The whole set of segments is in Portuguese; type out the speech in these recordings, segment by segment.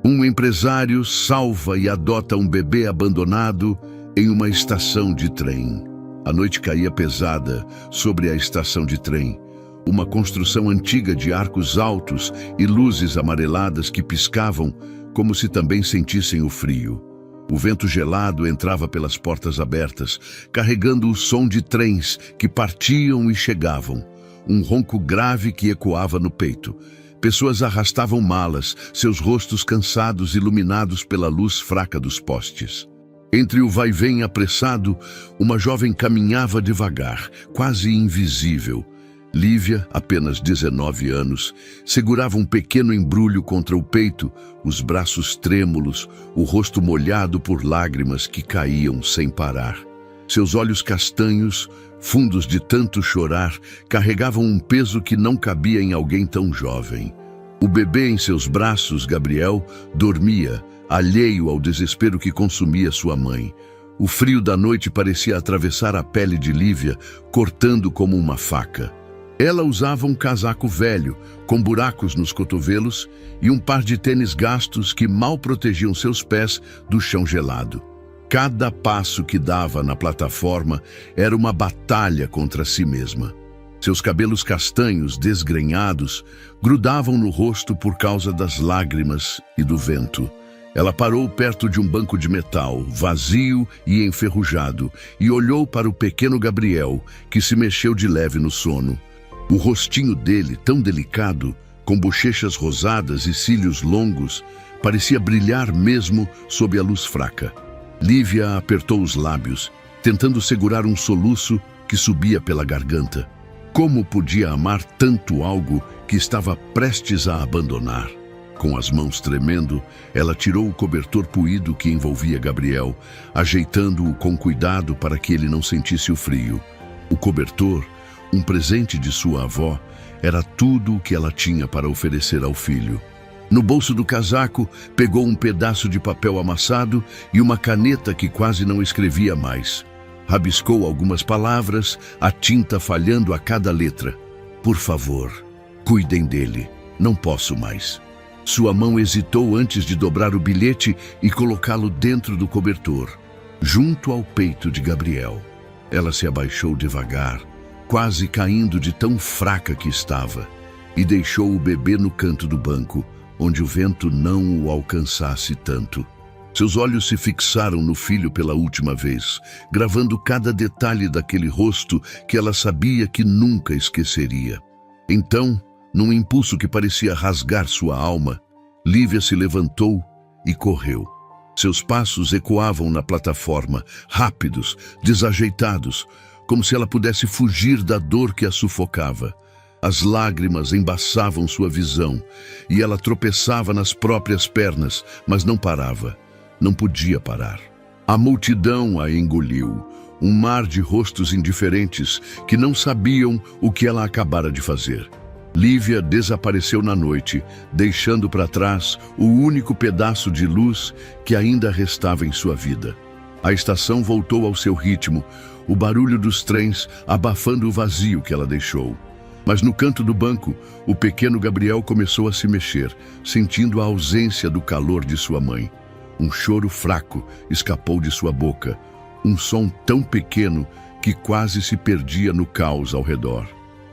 Um empresário salva e adota um bebê abandonado em uma estação de trem. A noite caía pesada sobre a estação de trem, uma construção antiga de arcos altos e luzes amareladas que piscavam como se também sentissem o frio. O vento gelado entrava pelas portas abertas, carregando o som de trens que partiam e chegavam, um ronco grave que ecoava no peito. Pessoas arrastavam malas, seus rostos cansados iluminados pela luz fraca dos postes. Entre o vai-vem apressado, uma jovem caminhava devagar, quase invisível. Lívia, apenas 19 anos, segurava um pequeno embrulho contra o peito, os braços trêmulos, o rosto molhado por lágrimas que caíam sem parar. Seus olhos castanhos, fundos de tanto chorar, carregavam um peso que não cabia em alguém tão jovem. O bebê em seus braços, Gabriel, dormia, alheio ao desespero que consumia sua mãe. O frio da noite parecia atravessar a pele de Lívia, cortando como uma faca. Ela usava um casaco velho, com buracos nos cotovelos, e um par de tênis gastos que mal protegiam seus pés do chão gelado. Cada passo que dava na plataforma era uma batalha contra si mesma. Seus cabelos castanhos, desgrenhados, grudavam no rosto por causa das lágrimas e do vento. Ela parou perto de um banco de metal, vazio e enferrujado, e olhou para o pequeno Gabriel, que se mexeu de leve no sono. O rostinho dele, tão delicado, com bochechas rosadas e cílios longos, parecia brilhar mesmo sob a luz fraca. Lívia apertou os lábios, tentando segurar um soluço que subia pela garganta. Como podia amar tanto algo que estava prestes a abandonar? Com as mãos tremendo, ela tirou o cobertor poído que envolvia Gabriel, ajeitando-o com cuidado para que ele não sentisse o frio. O cobertor, um presente de sua avó, era tudo o que ela tinha para oferecer ao filho. No bolso do casaco, pegou um pedaço de papel amassado e uma caneta que quase não escrevia mais. Rabiscou algumas palavras, a tinta falhando a cada letra. Por favor, cuidem dele, não posso mais. Sua mão hesitou antes de dobrar o bilhete e colocá-lo dentro do cobertor, junto ao peito de Gabriel. Ela se abaixou devagar, quase caindo de tão fraca que estava, e deixou o bebê no canto do banco, onde o vento não o alcançasse tanto. Seus olhos se fixaram no filho pela última vez, gravando cada detalhe daquele rosto que ela sabia que nunca esqueceria. Então, num impulso que parecia rasgar sua alma, Lívia se levantou e correu. Seus passos ecoavam na plataforma, rápidos, desajeitados, como se ela pudesse fugir da dor que a sufocava. As lágrimas embaçavam sua visão, e ela tropeçava nas próprias pernas, mas não parava. Não podia parar. A multidão a engoliu, um mar de rostos indiferentes que não sabiam o que ela acabara de fazer. Lívia desapareceu na noite, deixando para trás o único pedaço de luz que ainda restava em sua vida. A estação voltou ao seu ritmo, o barulho dos trens abafando o vazio que ela deixou. Mas no canto do banco, o pequeno Gabriel começou a se mexer, sentindo a ausência do calor de sua mãe. Um choro fraco escapou de sua boca, um som tão pequeno que quase se perdia no caos ao redor.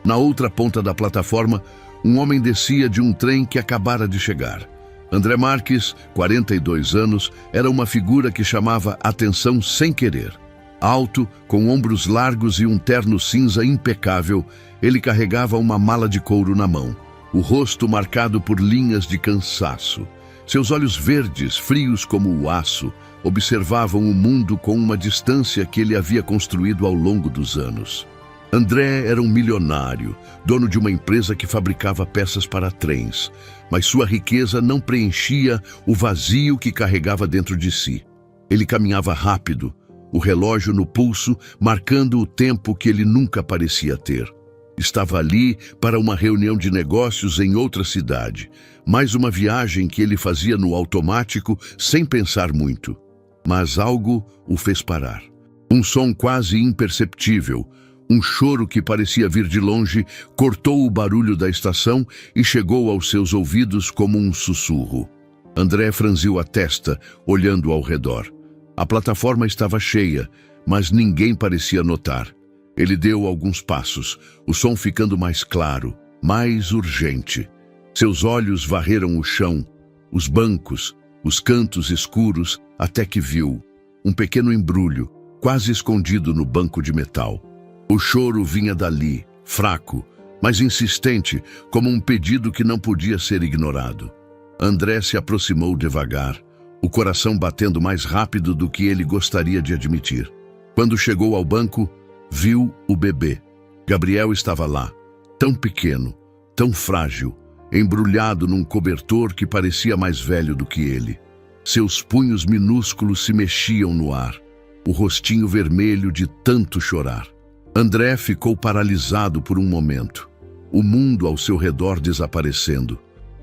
Na outra ponta da plataforma, um homem descia de um trem que acabara de chegar. André Marques, 42 anos, era uma figura que chamava atenção sem querer. Alto, com ombros largos e um terno cinza impecável, ele carregava uma mala de couro na mão, o rosto marcado por linhas de cansaço. Seus olhos verdes, frios como o aço, observavam o mundo com uma distância que ele havia construído ao longo dos anos. André era um milionário, dono de uma empresa que fabricava peças para trens, mas sua riqueza não preenchia o vazio que carregava dentro de si. Ele caminhava rápido, o relógio no pulso, marcando o tempo que ele nunca parecia ter. Estava ali para uma reunião de negócios em outra cidade, mais uma viagem que ele fazia no automático sem pensar muito. Mas algo o fez parar. Um som quase imperceptível, um choro que parecia vir de longe, cortou o barulho da estação e chegou aos seus ouvidos como um sussurro. André franziu a testa, olhando ao redor. A plataforma estava cheia, mas ninguém parecia notar. Ele deu alguns passos, o som ficando mais claro, mais urgente. Seus olhos varreram o chão, os bancos, os cantos escuros, até que viu um pequeno embrulho, quase escondido no banco de metal. O choro vinha dali, fraco, mas insistente, como um pedido que não podia ser ignorado. André se aproximou devagar, o coração batendo mais rápido do que ele gostaria de admitir. Quando chegou ao banco, viu o bebê. Gabriel estava lá, tão pequeno, tão frágil, embrulhado num cobertor que parecia mais velho do que ele. Seus punhos minúsculos se mexiam no ar, o rostinho vermelho de tanto chorar. André ficou paralisado por um momento, o mundo ao seu redor desaparecendo.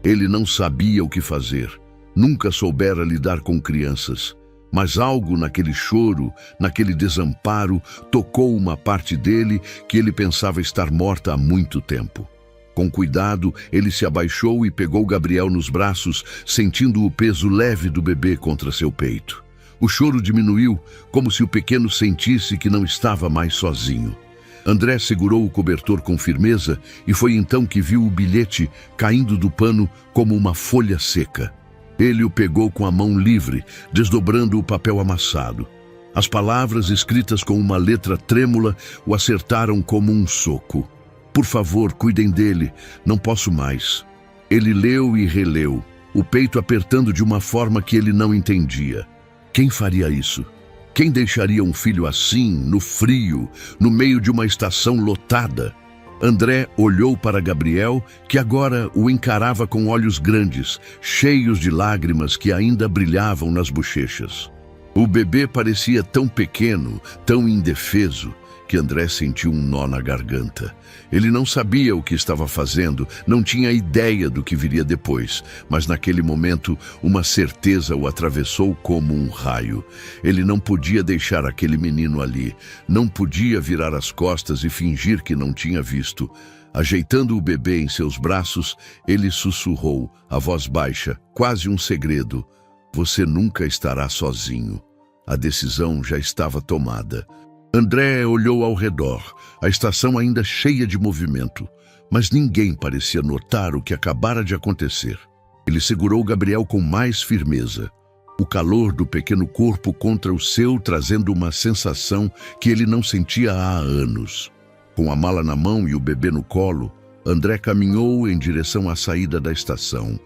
Ele não sabia o que fazer, nunca soubera lidar com crianças, mas algo naquele choro, naquele desamparo, tocou uma parte dele que ele pensava estar morta há muito tempo. Com cuidado, ele se abaixou e pegou Gabriel nos braços, sentindo o peso leve do bebê contra seu peito. O choro diminuiu, como se o pequeno sentisse que não estava mais sozinho. André segurou o cobertor com firmeza e foi então que viu o bilhete caindo do pano como uma folha seca. Ele o pegou com a mão livre, desdobrando o papel amassado. As palavras, escritas com uma letra trêmula, o acertaram como um soco. Por favor, cuidem dele, não posso mais. Ele leu e releu, o peito apertando de uma forma que ele não entendia. Quem faria isso? Quem deixaria um filho assim, no frio, no meio de uma estação lotada? André olhou para Gabriel, que agora o encarava com olhos grandes, cheios de lágrimas que ainda brilhavam nas bochechas. O bebê parecia tão pequeno, tão indefeso, que André sentiu um nó na garganta. Ele não sabia o que estava fazendo, não tinha ideia do que viria depois, mas naquele momento uma certeza o atravessou como um raio. Ele não podia deixar aquele menino ali, não podia virar as costas e fingir que não tinha visto. Ajeitando o bebê em seus braços, ele sussurrou, a voz baixa, quase um segredo: "Você nunca estará sozinho." A decisão já estava tomada. André olhou ao redor, a estação ainda cheia de movimento, mas ninguém parecia notar o que acabara de acontecer. Ele segurou Gabriel com mais firmeza, o calor do pequeno corpo contra o seu trazendo uma sensação que ele não sentia há anos. Com a mala na mão e o bebê no colo, André caminhou em direção à saída da estação,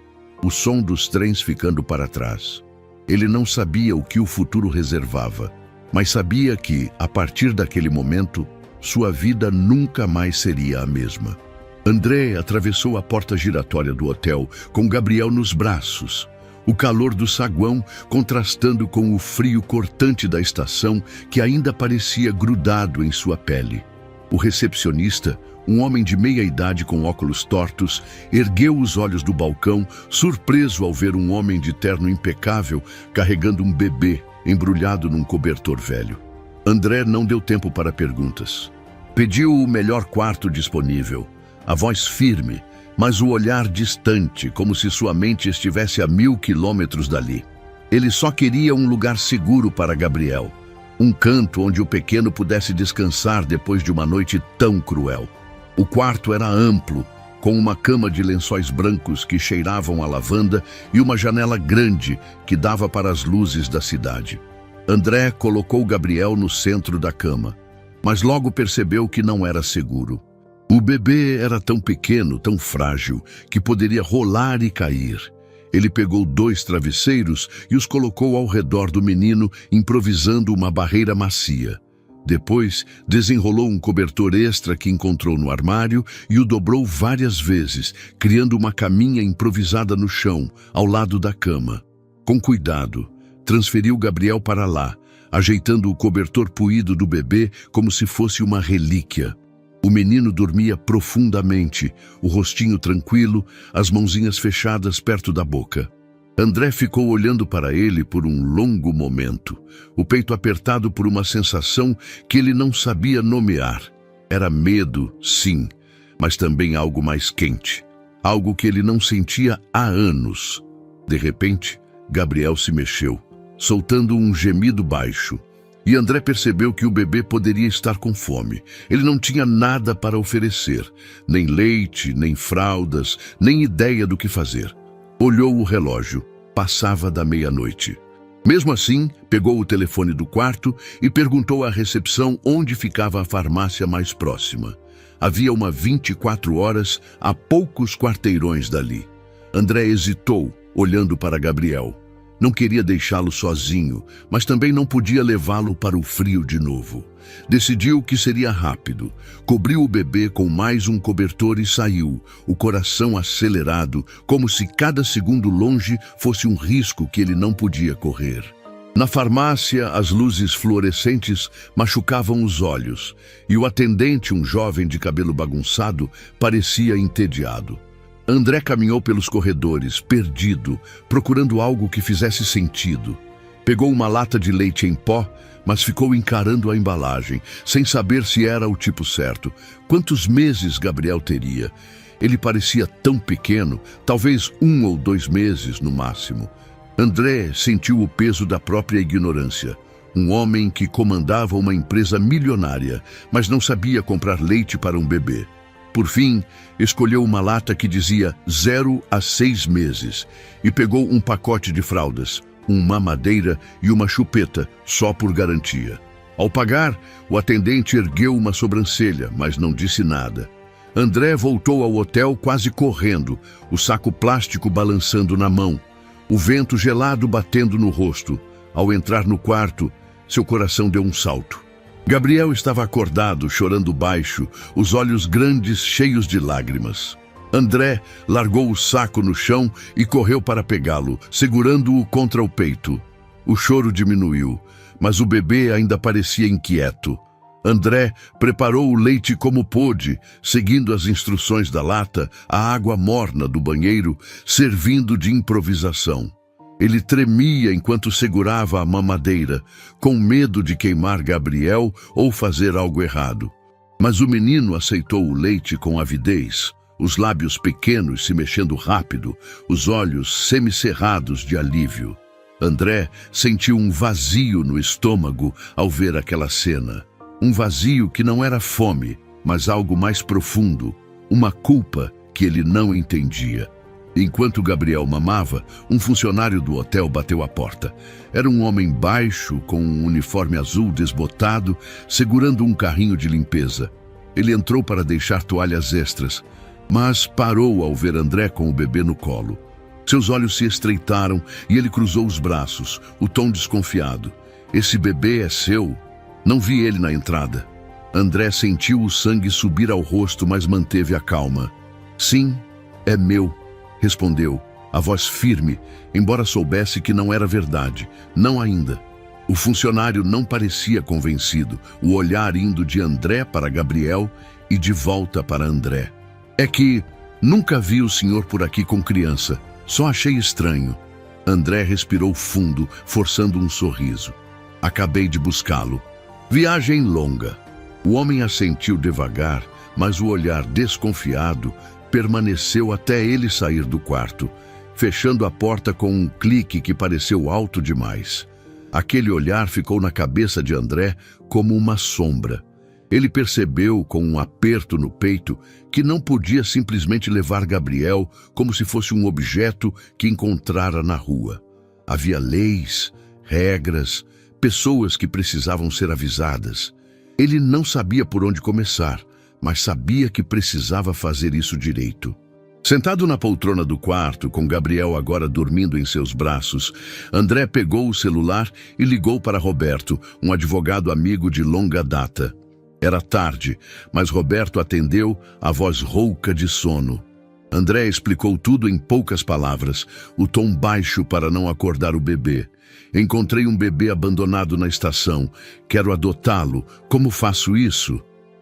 o som dos trens ficando para trás. Ele não sabia o que o futuro reservava, mas sabia que, a partir daquele momento, sua vida nunca mais seria a mesma. André atravessou a porta giratória do hotel, com Gabriel nos braços, o calor do saguão contrastando com o frio cortante da estação que ainda parecia grudado em sua pele. O recepcionista, um homem de meia idade com óculos tortos, ergueu os olhos do balcão, surpreso ao ver um homem de terno impecável carregando um bebê embrulhado num cobertor velho. André não deu tempo para perguntas. Pediu o melhor quarto disponível, a voz firme, mas o olhar distante, como se sua mente estivesse a 1000 quilômetros dali. Ele só queria um lugar seguro para Gabriel, um canto onde o pequeno pudesse descansar depois de uma noite tão cruel. O quarto era amplo, com uma cama de lençóis brancos que cheiravam a lavanda e uma janela grande que dava para as luzes da cidade. André colocou Gabriel no centro da cama, mas logo percebeu que não era seguro. O bebê era tão pequeno, tão frágil, que poderia rolar e cair. Ele pegou 2 travesseiros e os colocou ao redor do menino, improvisando uma barreira macia. Depois, desenrolou um cobertor extra que encontrou no armário e o dobrou várias vezes, criando uma caminha improvisada no chão, ao lado da cama. Com cuidado, transferiu Gabriel para lá, ajeitando o cobertor puído do bebê como se fosse uma relíquia. O menino dormia profundamente, o rostinho tranquilo, as mãozinhas fechadas perto da boca. André ficou olhando para ele por um longo momento, o peito apertado por uma sensação que ele não sabia nomear. Era medo, sim, mas também algo mais quente, algo que ele não sentia há anos. De repente, Gabriel se mexeu, soltando um gemido baixo. E André percebeu que o bebê poderia estar com fome. Ele não tinha nada para oferecer, nem leite, nem fraldas, nem ideia do que fazer. Olhou o relógio. Passava da meia-noite. Mesmo assim, pegou o telefone do quarto e perguntou à recepção onde ficava a farmácia mais próxima. Havia uma 24 horas a poucos quarteirões dali. André hesitou, olhando para Gabriel. Não queria deixá-lo sozinho, mas também não podia levá-lo para o frio de novo. Decidiu que seria rápido. Cobriu o bebê com mais um cobertor e saiu, o coração acelerado, como se cada segundo longe fosse um risco que ele não podia correr. Na farmácia, as luzes fluorescentes machucavam os olhos, e o atendente, um jovem de cabelo bagunçado, parecia entediado. André caminhou pelos corredores, perdido, procurando algo que fizesse sentido. Pegou uma lata de leite em pó, mas ficou encarando a embalagem, sem saber se era o tipo certo. Quantos meses Gabriel teria? Ele parecia tão pequeno, talvez 1 ou 2 meses no máximo. André sentiu o peso da própria ignorância. Um homem que comandava uma empresa milionária, mas não sabia comprar leite para um bebê. Por fim, escolheu uma lata que dizia 0 a 6 meses e pegou um pacote de fraldas, uma mamadeira e uma chupeta, só por garantia. Ao pagar, o atendente ergueu uma sobrancelha, mas não disse nada. André voltou ao hotel quase correndo, o saco plástico balançando na mão, o vento gelado batendo no rosto. Ao entrar no quarto, seu coração deu um salto. Gabriel estava acordado, chorando baixo, os olhos grandes cheios de lágrimas. André largou o saco no chão e correu para pegá-lo, segurando-o contra o peito. O choro diminuiu, mas o bebê ainda parecia inquieto. André preparou o leite como pôde, seguindo as instruções da lata, a água morna do banheiro, servindo de improvisação. Ele tremia enquanto segurava a mamadeira, com medo de queimar Gabriel ou fazer algo errado. Mas o menino aceitou o leite com avidez, os lábios pequenos se mexendo rápido, os olhos semicerrados de alívio. André sentiu um vazio no estômago ao ver aquela cena. Um vazio que não era fome, mas algo mais profundo, uma culpa que ele não entendia. Enquanto Gabriel mamava, um funcionário do hotel bateu à porta. Era um homem baixo, com um uniforme azul desbotado, segurando um carrinho de limpeza. Ele entrou para deixar toalhas extras, mas parou ao ver André com o bebê no colo. Seus olhos se estreitaram e ele cruzou os braços, o tom desconfiado. "Esse bebê é seu?" "Não vi ele na entrada." André sentiu o sangue subir ao rosto, mas manteve a calma. "Sim, é meu," respondeu, a voz firme, embora soubesse que não era verdade. Não ainda. O funcionário não parecia convencido, o olhar indo de André para Gabriel e de volta para André. "É que nunca vi o senhor por aqui com criança. Só achei estranho." André respirou fundo, forçando um sorriso. "Acabei de buscá-lo." "Viagem longa." O homem assentiu devagar, mas o olhar desconfiado permaneceu até ele sair do quarto, fechando a porta com um clique que pareceu alto demais. Aquele olhar ficou na cabeça de André como uma sombra. Ele percebeu, com um aperto no peito, que não podia simplesmente levar Gabriel como se fosse um objeto que encontrara na rua. Havia leis, regras, pessoas que precisavam ser avisadas. Ele não sabia por onde começar, mas sabia que precisava fazer isso direito. Sentado na poltrona do quarto, com Gabriel agora dormindo em seus braços, André pegou o celular e ligou para Roberto, um advogado amigo de longa data. Era tarde, mas Roberto atendeu, a voz rouca de sono. André explicou tudo em poucas palavras, o tom baixo para não acordar o bebê. "Encontrei um bebê abandonado na estação. Quero adotá-lo. Como faço isso?"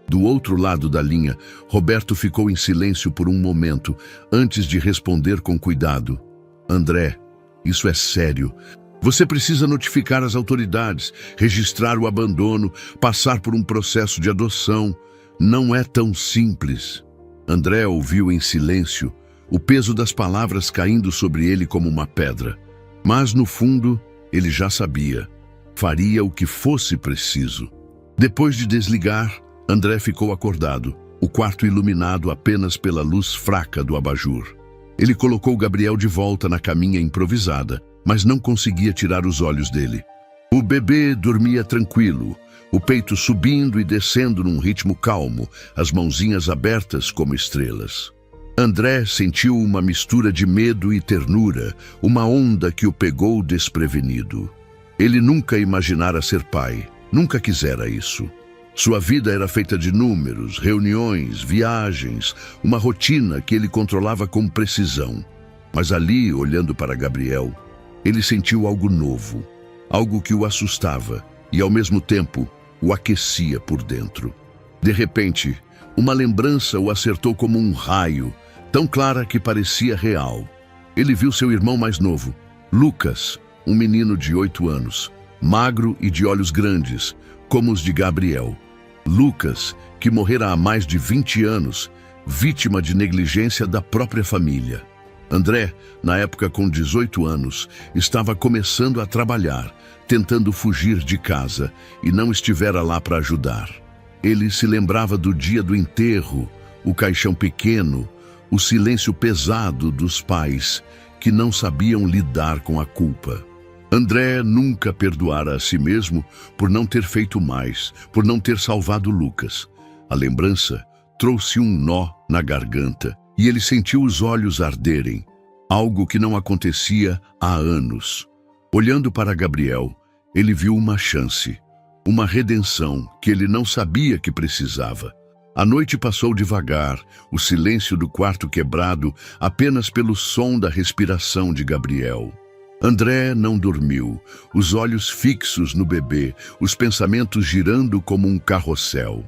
Do outro lado da linha, Roberto ficou em silêncio por um momento, antes de responder com cuidado. "André, isso é sério. Você precisa notificar as autoridades, registrar o abandono, passar por um processo de adoção. Não é tão simples." André ouviu em silêncio, o peso das palavras caindo sobre ele como uma pedra. Mas, no fundo, ele já sabia. Faria o que fosse preciso. Depois de desligar, André ficou acordado, o quarto iluminado apenas pela luz fraca do abajur. Ele colocou Gabriel de volta na caminha improvisada, mas não conseguia tirar os olhos dele. O bebê dormia tranquilo, o peito subindo e descendo num ritmo calmo, as mãozinhas abertas como estrelas. André sentiu uma mistura de medo e ternura, uma onda que o pegou desprevenido. Ele nunca imaginara ser pai, nunca quisera isso. Sua vida era feita de números, reuniões, viagens, uma rotina que ele controlava com precisão. Mas ali, olhando para Gabriel, ele sentiu algo novo, algo que o assustava e, ao mesmo tempo, o aquecia por dentro. De repente, uma lembrança o acertou como um raio, tão clara que parecia real. Ele viu seu irmão mais novo, Lucas, um menino de 8 anos, magro e de olhos grandes, como os de Gabriel. Lucas, que morrera há mais de 20 anos, vítima de negligência da própria família. André, na época com 18 anos, estava começando a trabalhar, tentando fugir de casa, e não estivera lá para ajudar. Ele se lembrava do dia do enterro, o caixão pequeno, o silêncio pesado dos pais, que não sabiam lidar com a culpa. André nunca perdoara a si mesmo por não ter feito mais, por não ter salvado Lucas. A lembrança trouxe um nó na garganta e ele sentiu os olhos arderem, algo que não acontecia há anos. Olhando para Gabriel, ele viu uma chance, uma redenção que ele não sabia que precisava. A noite passou devagar, o silêncio do quarto quebrado apenas pelo som da respiração de Gabriel. André não dormiu, os olhos fixos no bebê, os pensamentos girando como um carrossel.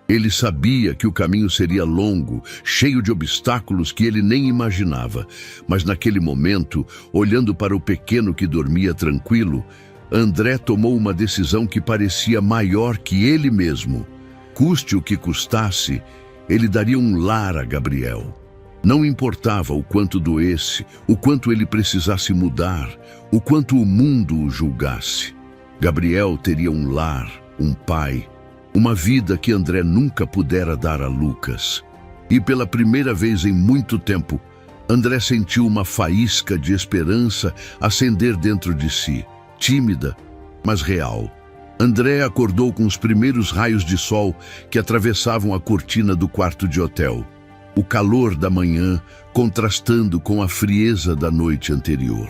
Ele sabia que o caminho seria longo, cheio de obstáculos que ele nem imaginava, mas naquele momento, olhando para o pequeno que dormia tranquilo, André tomou uma decisão que parecia maior que ele mesmo. Custe o que custasse, ele daria um lar a Gabriel. Não importava o quanto doesse, o quanto ele precisasse mudar, o quanto o mundo o julgasse. Gabriel teria um lar, um pai, uma vida que André nunca pudera dar a Lucas. E pela primeira vez em muito tempo, André sentiu uma faísca de esperança acender dentro de si, tímida, mas real. André acordou com os primeiros raios de sol que atravessavam a cortina do quarto de hotel. O calor da manhã contrastando com a frieza da noite anterior.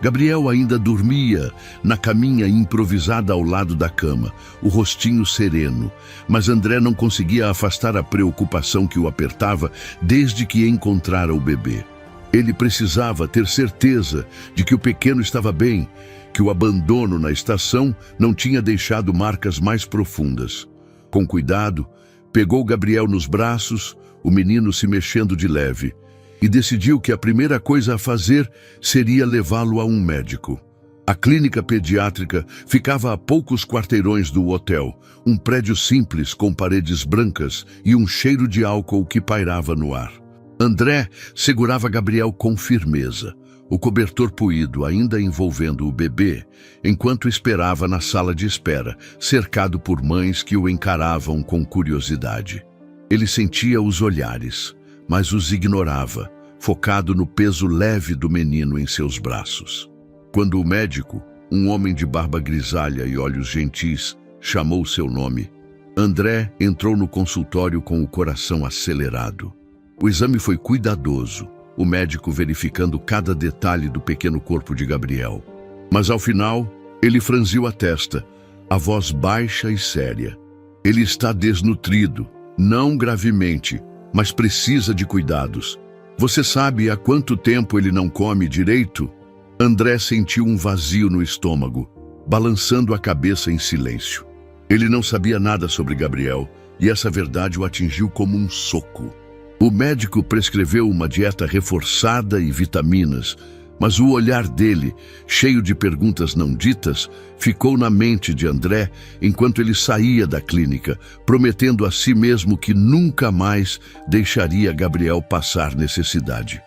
Gabriel ainda dormia na caminha improvisada ao lado da cama, o rostinho sereno, mas André não conseguia afastar a preocupação que o apertava desde que encontrara o bebê. Ele precisava ter certeza de que o pequeno estava bem, que o abandono na estação não tinha deixado marcas mais profundas. Com cuidado, pegou Gabriel nos braços, o menino se mexendo de leve, e decidiu que a primeira coisa a fazer seria levá-lo a um médico. A clínica pediátrica ficava a poucos quarteirões do hotel, um prédio simples com paredes brancas e um cheiro de álcool que pairava no ar. André segurava Gabriel com firmeza, o cobertor poído ainda envolvendo o bebê, enquanto esperava na sala de espera, cercado por mães que o encaravam com curiosidade. Ele sentia os olhares, mas os ignorava, focado no peso leve do menino em seus braços. Quando o médico, um homem de barba grisalha e olhos gentis, chamou seu nome, André entrou no consultório com o coração acelerado. O exame foi cuidadoso, o médico verificando cada detalhe do pequeno corpo de Gabriel. Mas ao final, ele franziu a testa, a voz baixa e séria. Ele está desnutrido, não gravemente, mas precisa de cuidados. Você sabe há quanto tempo ele não come direito? André sentiu um vazio no estômago, balançando a cabeça em silêncio. Ele não sabia nada sobre Gabriel, e essa verdade o atingiu como um soco. O médico prescreveu uma dieta reforçada e vitaminas, mas o olhar dele, cheio de perguntas não ditas, ficou na mente de André enquanto ele saía da clínica, prometendo a si mesmo que nunca mais deixaria Gabriel passar necessidade.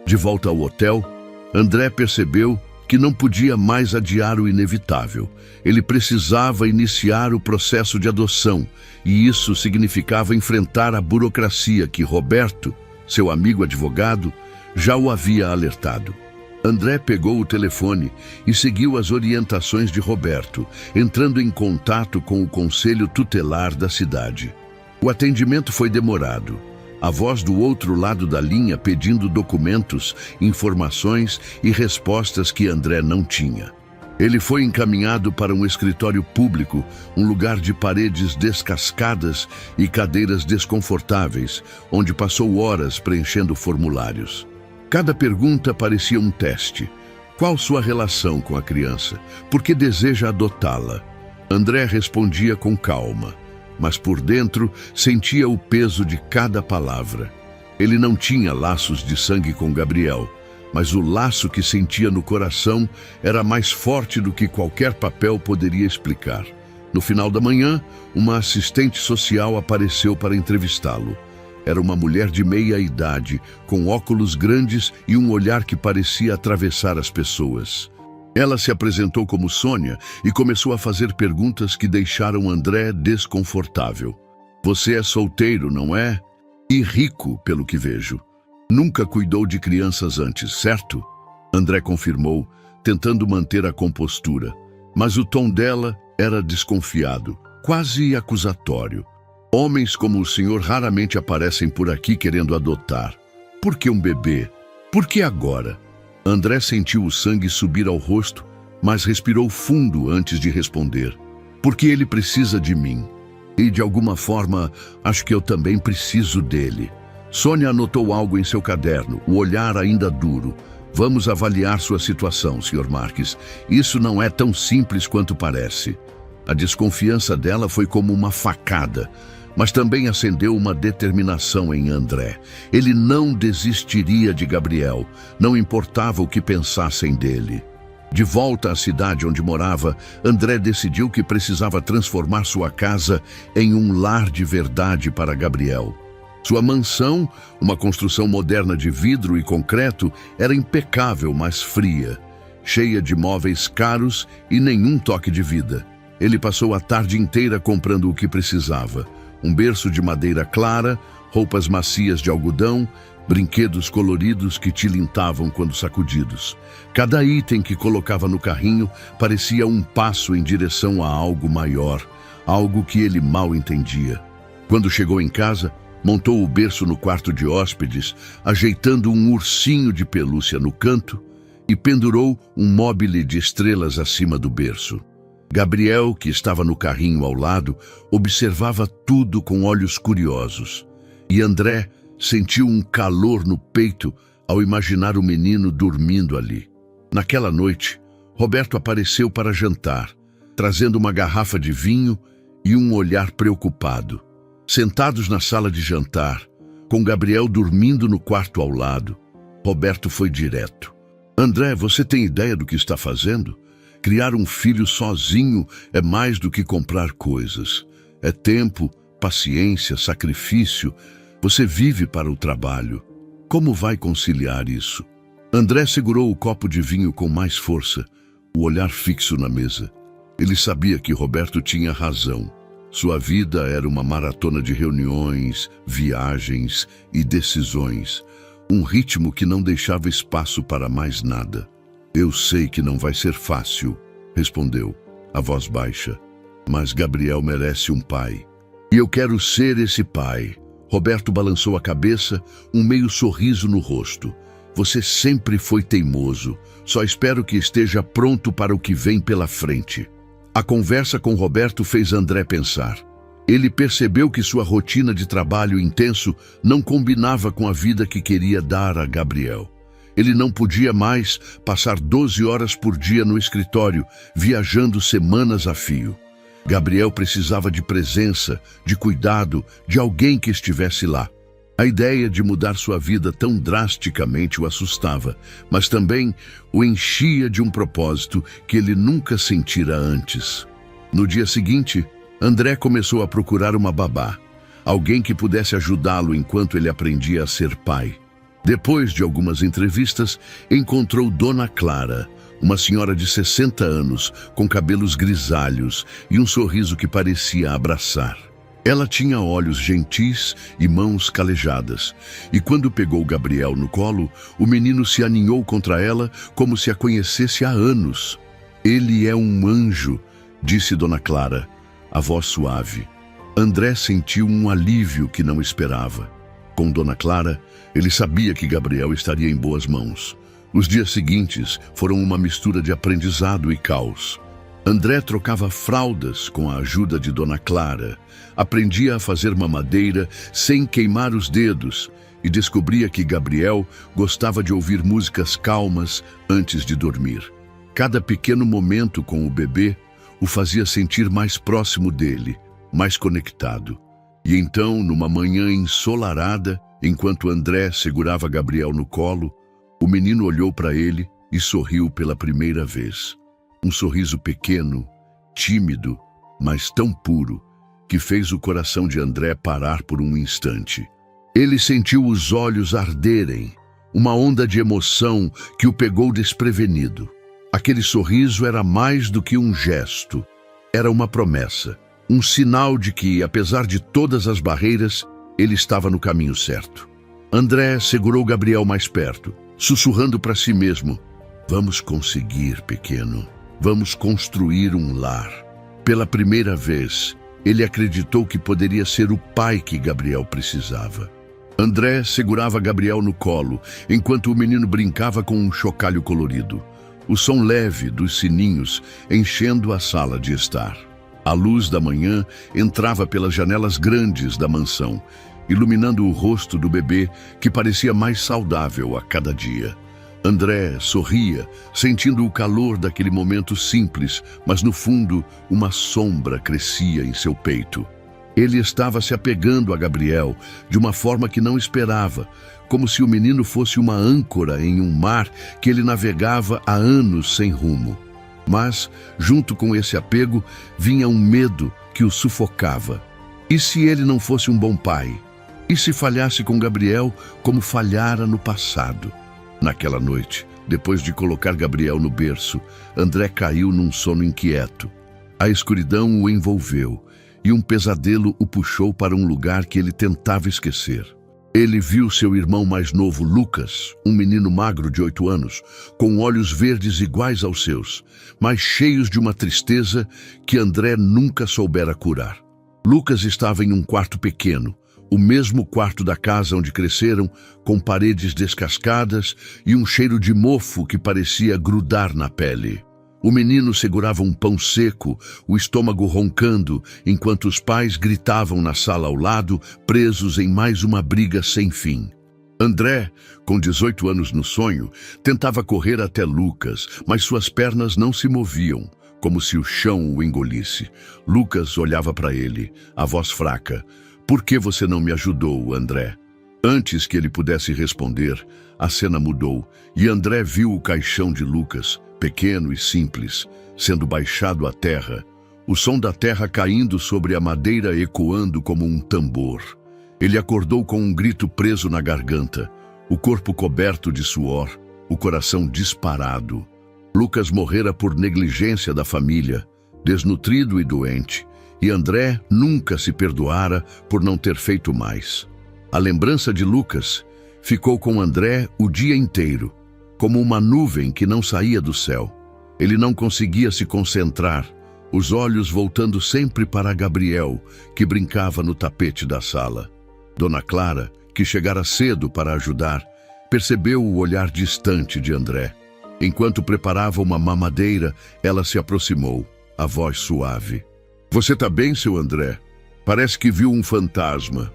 De volta ao hotel, André percebeu que não podia mais adiar o inevitável. Ele precisava iniciar o processo de adoção, e isso significava enfrentar a burocracia que Roberto, seu amigo advogado, já o havia alertado. André pegou o telefone e seguiu as orientações de Roberto, entrando em contato com o conselho tutelar da cidade. O atendimento foi demorado. A voz do outro lado da linha pedindo documentos, informações e respostas que André não tinha. Ele foi encaminhado para um escritório público, um lugar de paredes descascadas e cadeiras desconfortáveis, onde passou horas preenchendo formulários. Cada pergunta parecia um teste. Qual sua relação com a criança? Por que deseja adotá-la? André respondia com calma, mas por dentro sentia o peso de cada palavra. Ele não tinha laços de sangue com Gabriel, mas o laço que sentia no coração era mais forte do que qualquer papel poderia explicar. No final da manhã, uma assistente social apareceu para entrevistá-lo. Era uma mulher de meia idade, com óculos grandes e um olhar que parecia atravessar as pessoas. Ela se apresentou como Sônia e começou a fazer perguntas que deixaram André desconfortável. Você é solteiro, não é? E rico, pelo que vejo. Nunca cuidou de crianças antes, certo? André confirmou, tentando manter a compostura. Mas o tom dela era desconfiado, quase acusatório. Homens como o senhor raramente aparecem por aqui querendo adotar. Por que um bebê? Por que agora? André sentiu o sangue subir ao rosto, mas respirou fundo antes de responder. Porque ele precisa de mim. E de alguma forma, acho que eu também preciso dele. Sônia anotou algo em seu caderno, o olhar ainda duro. Vamos avaliar sua situação, Sr. Marques. Isso não é tão simples quanto parece. A desconfiança dela foi como uma facada, mas também acendeu uma determinação em André. Ele não desistiria de Gabriel, não importava o que pensassem dele. De volta à cidade onde morava, André decidiu que precisava transformar sua casa em um lar de verdade para Gabriel. Sua mansão, uma construção moderna de vidro e concreto, era impecável, mas fria, cheia de móveis caros e nenhum toque de vida. Ele passou a tarde inteira comprando o que precisava. Um berço de madeira clara, roupas macias de algodão, brinquedos coloridos que tilintavam quando sacudidos. Cada item que colocava no carrinho parecia um passo em direção a algo maior, algo que ele mal entendia. Quando chegou em casa, montou o berço no quarto de hóspedes, ajeitando um ursinho de pelúcia no canto e pendurou um móbile de estrelas acima do berço. Gabriel, que estava no carrinho ao lado, observava tudo com olhos curiosos. E André sentiu um calor no peito ao imaginar o menino dormindo ali. Naquela noite, Roberto apareceu para jantar, trazendo uma garrafa de vinho e um olhar preocupado. Sentados na sala de jantar, com Gabriel dormindo no quarto ao lado, Roberto foi direto. André, você tem ideia do que está fazendo? Criar um filho sozinho é mais do que comprar coisas. É tempo, paciência, sacrifício. Você vive para o trabalho. Como vai conciliar isso? André segurou o copo de vinho com mais força, o olhar fixo na mesa. Ele sabia que Roberto tinha razão. Sua vida era uma maratona de reuniões, viagens e decisões. Um ritmo que não deixava espaço para mais nada. Eu sei que não vai ser fácil, respondeu, a voz baixa. Mas Gabriel merece um pai. E eu quero ser esse pai. Roberto balançou a cabeça, um meio sorriso no rosto. Você sempre foi teimoso. Só espero que esteja pronto para o que vem pela frente. A conversa com Roberto fez André pensar. Ele percebeu que sua rotina de trabalho intenso não combinava com a vida que queria dar a Gabriel. Ele não podia mais passar 12 horas por dia no escritório, viajando semanas a fio. Gabriel precisava de presença, de cuidado, de alguém que estivesse lá. A ideia de mudar sua vida tão drasticamente o assustava, mas também o enchia de um propósito que ele nunca sentira antes. No dia seguinte, André começou a procurar uma babá, alguém que pudesse ajudá-lo enquanto ele aprendia a ser pai. Depois de algumas entrevistas, encontrou Dona Clara, uma senhora de 60 anos, com cabelos grisalhos e um sorriso que parecia abraçar. Ela tinha olhos gentis e mãos calejadas, e quando pegou Gabriel no colo, o menino se aninhou contra ela como se a conhecesse há anos. "Ele é um anjo", disse Dona Clara, a voz suave. André sentiu um alívio que não esperava. Com Dona Clara, ele sabia que Gabriel estaria em boas mãos. Os dias seguintes foram uma mistura de aprendizado e caos. André trocava fraldas com a ajuda de Dona Clara, aprendia a fazer mamadeira sem queimar os dedos e descobria que Gabriel gostava de ouvir músicas calmas antes de dormir. Cada pequeno momento com o bebê o fazia sentir mais próximo dele, mais conectado. E então, numa manhã ensolarada, enquanto André segurava Gabriel no colo, o menino olhou para ele e sorriu pela primeira vez. Um sorriso pequeno, tímido, mas tão puro, que fez o coração de André parar por um instante. Ele sentiu os olhos arderem, uma onda de emoção que o pegou desprevenido. Aquele sorriso era mais do que um gesto, era uma promessa, um sinal de que, apesar de todas as barreiras, ele estava no caminho certo. André segurou Gabriel mais perto, sussurrando para si mesmo: "Vamos conseguir, pequeno. Vamos construir um lar." Pela primeira vez, ele acreditou que poderia ser o pai que Gabriel precisava. André segurava Gabriel no colo, enquanto o menino brincava com um chocalho colorido. O som leve dos sininhos enchendo a sala de estar. A luz da manhã entrava pelas janelas grandes da mansão, iluminando o rosto do bebê, que parecia mais saudável a cada dia. André sorria, sentindo o calor daquele momento simples, mas no fundo, uma sombra crescia em seu peito. Ele estava se apegando a Gabriel de uma forma que não esperava, como se o menino fosse uma âncora em um mar que ele navegava há anos sem rumo. Mas, junto com esse apego, vinha um medo que o sufocava. E se ele não fosse um bom pai? E se falhasse com Gabriel como falhara no passado? Naquela noite, depois de colocar Gabriel no berço, André caiu num sono inquieto. A escuridão o envolveu e um pesadelo o puxou para um lugar que ele tentava esquecer. Ele viu seu irmão mais novo, Lucas, um menino magro de 8 anos, com olhos verdes iguais aos seus, mas cheios de uma tristeza que André nunca soubera curar. Lucas estava em um quarto pequeno, o mesmo quarto da casa onde cresceram, com paredes descascadas e um cheiro de mofo que parecia grudar na pele. O menino segurava um pão seco, o estômago roncando, enquanto os pais gritavam na sala ao lado, presos em mais uma briga sem fim. André, com 18 anos no sonho, tentava correr até Lucas, mas suas pernas não se moviam, como se o chão o engolisse. Lucas olhava para ele, a voz fraca: "Por que você não me ajudou, André?" Antes que ele pudesse responder, a cena mudou e André viu o caixão de Lucas, pequeno e simples, sendo baixado à terra, o som da terra caindo sobre a madeira ecoando como um tambor. Ele acordou com um grito preso na garganta, o corpo coberto de suor, o coração disparado. Lucas morrera por negligência da família, desnutrido e doente, e André nunca se perdoara por não ter feito mais. A lembrança de Lucas ficou com André o dia inteiro, como uma nuvem que não saía do céu. Ele não conseguia se concentrar, os olhos voltando sempre para Gabriel, que brincava no tapete da sala. Dona Clara, que chegara cedo para ajudar, percebeu o olhar distante de André. Enquanto preparava uma mamadeira, ela se aproximou, a voz suave: "Você tá bem, seu André? Parece que viu um fantasma."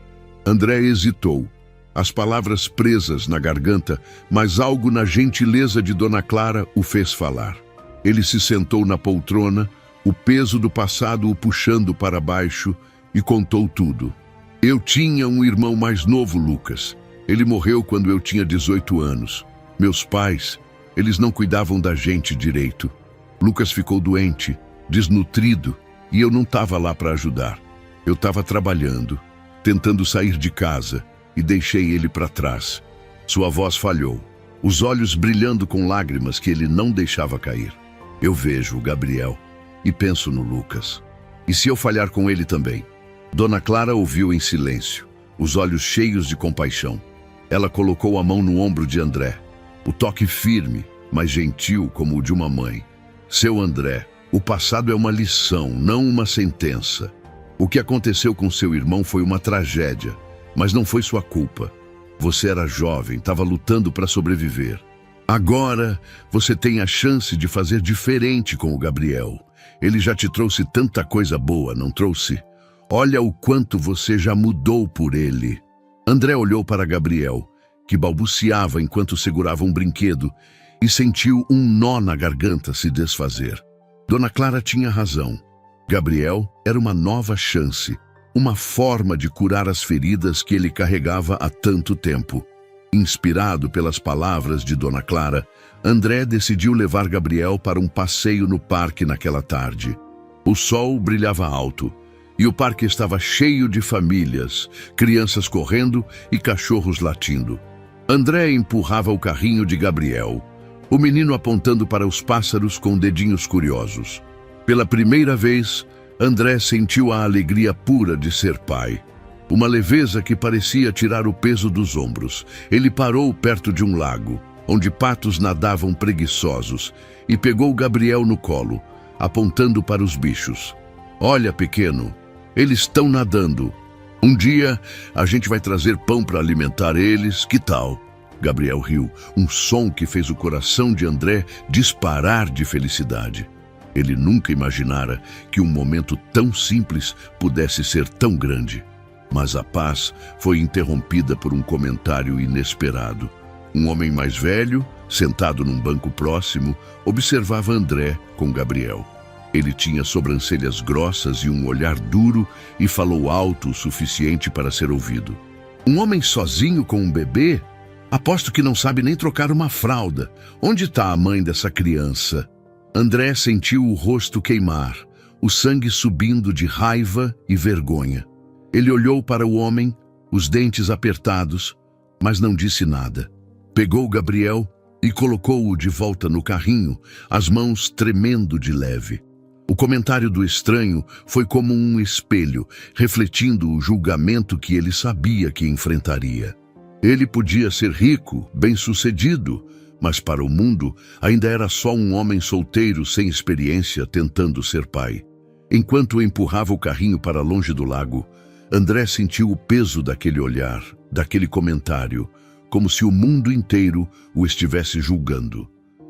André hesitou, as palavras presas na garganta, mas algo na gentileza de Dona Clara o fez falar. Ele se sentou na poltrona, o peso do passado o puxando para baixo, e contou tudo. "Eu tinha um irmão mais novo, Lucas. Ele morreu quando eu tinha 18 anos. Meus pais, eles não cuidavam da gente direito. Lucas ficou doente, desnutrido, e eu não estava lá para ajudar. Eu estava trabalhando, tentando sair de casa, e deixei ele para trás. Sua voz falhou, os olhos brilhando com lágrimas que ele não deixava cair. Eu vejo o Gabriel e penso no Lucas. E se eu falhar com ele também? Dona Clara ouviu em silêncio, os olhos cheios de compaixão. Ela colocou a mão no ombro de André, o toque firme, mas gentil como o de uma mãe. Seu André, o passado é uma lição, não uma sentença. O que aconteceu com seu irmão foi uma tragédia, mas não foi sua culpa. Você era jovem, estava lutando para sobreviver. Agora, você tem a chance de fazer diferente com o Gabriel. Ele já te trouxe tanta coisa boa, não trouxe? Olha o quanto você já mudou por ele. André olhou para Gabriel, que balbuciava enquanto segurava um brinquedo, e sentiu um nó na garganta se desfazer. Dona Clara tinha razão. Gabriel era uma nova chance, uma forma de curar as feridas que ele carregava há tanto tempo. Inspirado pelas palavras de Dona Clara, André decidiu levar Gabriel para um passeio no parque naquela tarde. O sol brilhava alto e o parque estava cheio de famílias, crianças correndo e cachorros latindo. André empurrava o carrinho de Gabriel, o menino apontando para os pássaros com dedinhos curiosos. Pela primeira vez, André sentiu a alegria pura de ser pai. Uma leveza que parecia tirar o peso dos ombros. Ele parou perto de um lago, onde patos nadavam preguiçosos, e pegou Gabriel no colo, apontando para os bichos. Olha, pequeno, eles estão nadando. Um dia, a gente vai trazer pão para alimentar eles, que tal? Gabriel riu, um som que fez o coração de André disparar de felicidade. Ele nunca imaginara que um momento tão simples pudesse ser tão grande. Mas a paz foi interrompida por um comentário inesperado. Um homem mais velho, sentado num banco próximo, observava André com Gabriel. Ele tinha sobrancelhas grossas e um olhar duro e falou alto o suficiente para ser ouvido. Um homem sozinho com um bebê? Aposto que não sabe nem trocar uma fralda. Onde está a mãe dessa criança? André sentiu o rosto queimar, o sangue subindo de raiva e vergonha. Ele olhou para o homem, os dentes apertados, mas não disse nada. Pegou Gabriel e colocou-o de volta no carrinho, as mãos tremendo de leve. O comentário do estranho foi como um espelho, refletindo o julgamento que ele sabia que enfrentaria. Ele podia ser rico, bem-sucedido, mas para o mundo ainda era só um homem solteiro sem experiência tentando ser pai. Enquanto empurrava o carrinho para longe do lago, André sentiu o peso daquele olhar, daquele comentário, como se o mundo inteiro o estivesse julgando.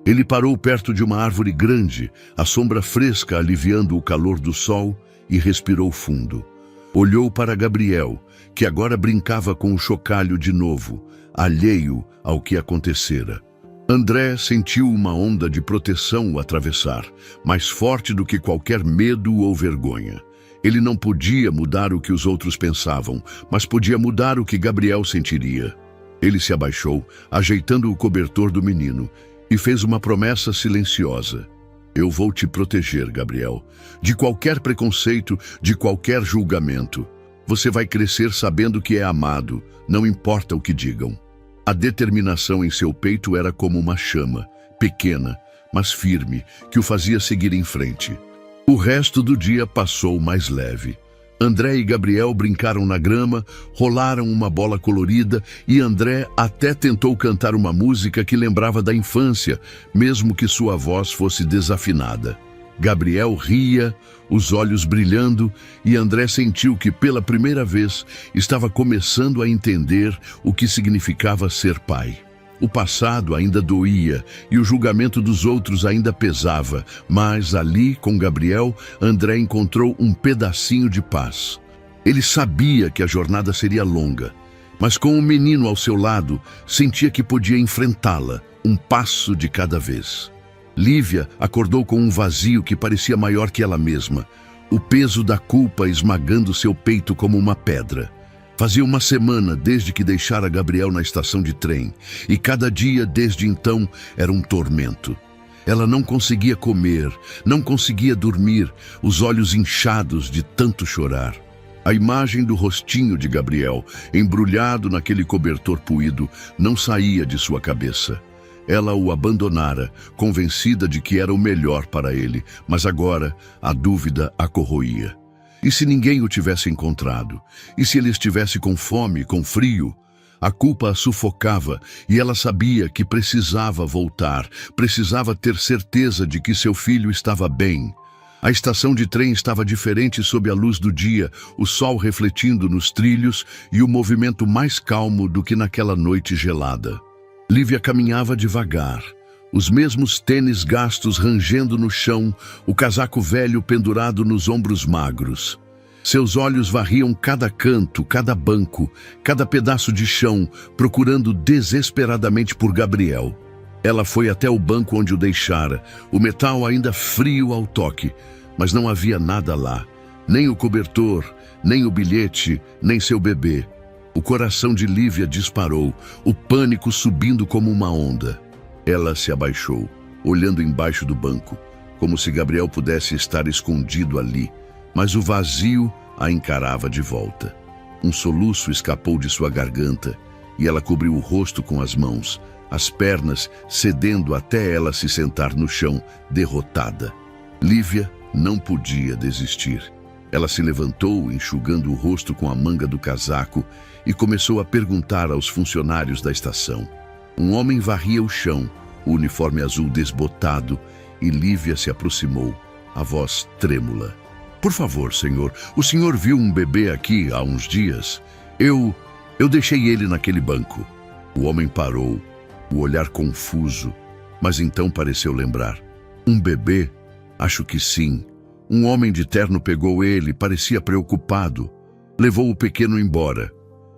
Ele parou perto de uma árvore grande, a sombra fresca aliviando o calor do sol, e respirou fundo. Olhou para Gabriel, que agora brincava com o chocalho de novo, alheio ao que acontecera. André sentiu uma onda de proteção o atravessar, mais forte do que qualquer medo ou vergonha. Ele não podia mudar o que os outros pensavam, mas podia mudar o que Gabriel sentiria. Ele se abaixou, ajeitando o cobertor do menino, e fez uma promessa silenciosa. Eu vou te proteger, Gabriel, de qualquer preconceito, de qualquer julgamento. Você vai crescer sabendo que é amado, não importa o que digam. A determinação em seu peito era como uma chama, pequena, mas firme, que o fazia seguir em frente. O resto do dia passou mais leve. André e Gabriel brincaram na grama, rolaram uma bola colorida e André até tentou cantar uma música que lembrava da infância, mesmo que sua voz fosse desafinada. Gabriel ria, os olhos brilhando, e André sentiu que pela primeira vez estava começando a entender o que significava ser pai. O passado ainda doía e o julgamento dos outros ainda pesava, mas ali, com Gabriel, André encontrou um pedacinho de paz. Ele sabia que a jornada seria longa, mas com o menino ao seu lado, sentia que podia enfrentá-la, um passo de cada vez. Lívia acordou com um vazio que parecia maior que ela mesma, o peso da culpa esmagando seu peito como uma pedra. Fazia uma semana desde que deixara Gabriel na estação de trem, e cada dia desde então era um tormento. Ela não conseguia comer, não conseguia dormir, os olhos inchados de tanto chorar. A imagem do rostinho de Gabriel, embrulhado naquele cobertor puído, não saía de sua cabeça. Ela o abandonara, convencida de que era o melhor para ele, mas agora a dúvida a corroía. E se ninguém o tivesse encontrado? E se ele estivesse com fome, com frio? A culpa a sufocava e ela sabia que precisava voltar, precisava ter certeza de que seu filho estava bem. A estação de trem estava diferente sob a luz do dia, o sol refletindo nos trilhos e o movimento mais calmo do que naquela noite gelada. Lívia caminhava devagar, os mesmos tênis gastos rangendo no chão, o casaco velho pendurado nos ombros magros. Seus olhos varriam cada canto, cada banco, cada pedaço de chão, procurando desesperadamente por Gabriel. Ela foi até o banco onde o deixara, o metal ainda frio ao toque, mas não havia nada lá, nem o cobertor, nem o bilhete, nem seu bebê. O coração de Lívia disparou, o pânico subindo como uma onda. Ela se abaixou, olhando embaixo do banco, como se Gabriel pudesse estar escondido ali, mas o vazio a encarava de volta. Um soluço escapou de sua garganta e ela cobriu o rosto com as mãos, as pernas cedendo até ela se sentar no chão, derrotada. Lívia não podia desistir. Ela se levantou, enxugando o rosto com a manga do casaco, e começou a perguntar aos funcionários da estação. Um homem varria o chão, o uniforme azul desbotado, e Lívia se aproximou, a voz trêmula. Por favor, senhor, o senhor viu um bebê aqui há uns dias? Eu deixei ele naquele banco. O homem parou, o olhar confuso, mas então pareceu lembrar. Um bebê? Acho que sim. Um homem de terno pegou ele, parecia preocupado. Levou o pequeno embora.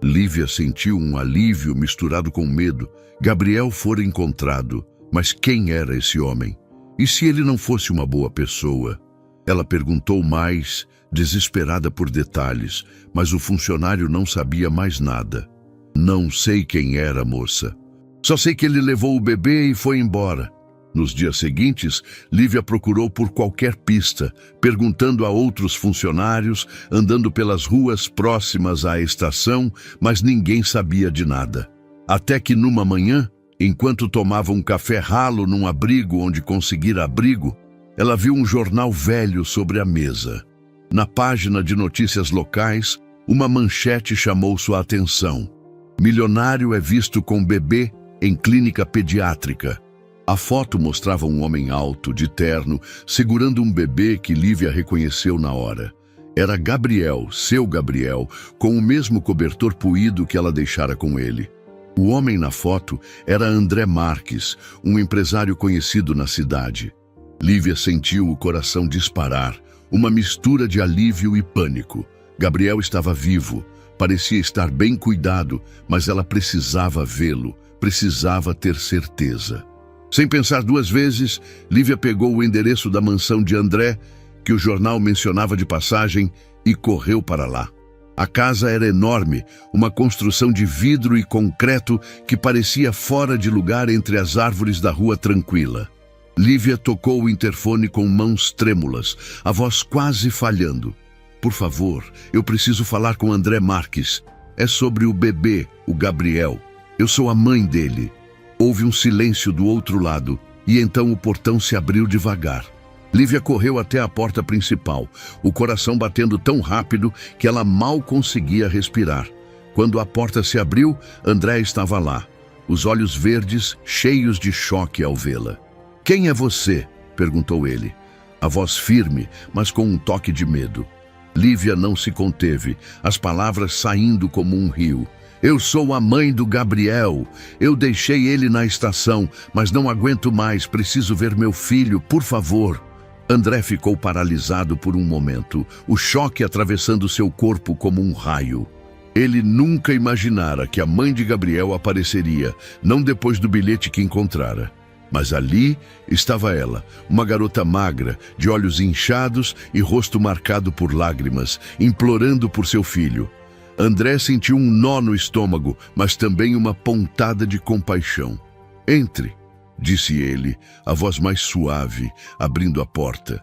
Lívia sentiu um alívio misturado com medo. Gabriel fora encontrado, mas quem era esse homem? E se ele não fosse uma boa pessoa? Ela perguntou mais, desesperada por detalhes, mas o funcionário não sabia mais nada. Não sei quem era, moça. Só sei que ele levou o bebê e foi embora. Nos dias seguintes, Lívia procurou por qualquer pista, perguntando a outros funcionários, andando pelas ruas próximas à estação, mas ninguém sabia de nada. Até que numa manhã, enquanto tomava um café ralo num abrigo onde conseguira abrigo, ela viu um jornal velho sobre a mesa. Na página de notícias locais, uma manchete chamou sua atenção. Milionário é visto com bebê em clínica pediátrica. A foto mostrava um homem alto, de terno, segurando um bebê que Lívia reconheceu na hora. Era Gabriel, seu Gabriel, com o mesmo cobertor puído que ela deixara com ele. O homem na foto era André Marques, um empresário conhecido na cidade. Lívia sentiu o coração disparar, uma mistura de alívio e pânico. Gabriel estava vivo, parecia estar bem cuidado, mas ela precisava vê-lo, precisava ter certeza. Sem pensar duas vezes, Lívia pegou o endereço da mansão de André, que o jornal mencionava de passagem, e correu para lá. A casa era enorme, uma construção de vidro e concreto que parecia fora de lugar entre as árvores da rua tranquila. Lívia tocou o interfone com mãos trêmulas, a voz quase falhando. Por favor, eu preciso falar com André Marques. É sobre o bebê, o Gabriel. Eu sou a mãe dele. Houve um silêncio do outro lado, e então o portão se abriu devagar. Lívia correu até a porta principal, o coração batendo tão rápido que ela mal conseguia respirar. Quando a porta se abriu, André estava lá, os olhos verdes, cheios de choque ao vê-la. "Quem é você?" perguntou ele. A voz firme, mas com um toque de medo. Lívia não se conteve, as palavras saindo como um rio. "Eu sou a mãe do Gabriel. Eu deixei ele na estação, mas não aguento mais. Preciso ver meu filho, por favor." André ficou paralisado por um momento, o choque atravessando seu corpo como um raio. Ele nunca imaginara que a mãe de Gabriel apareceria, não depois do bilhete que encontrara. Mas ali estava ela, uma garota magra, de olhos inchados e rosto marcado por lágrimas, implorando por seu filho. André sentiu um nó no estômago, mas também uma pontada de compaixão. "Entre", disse ele, a voz mais suave, abrindo a porta.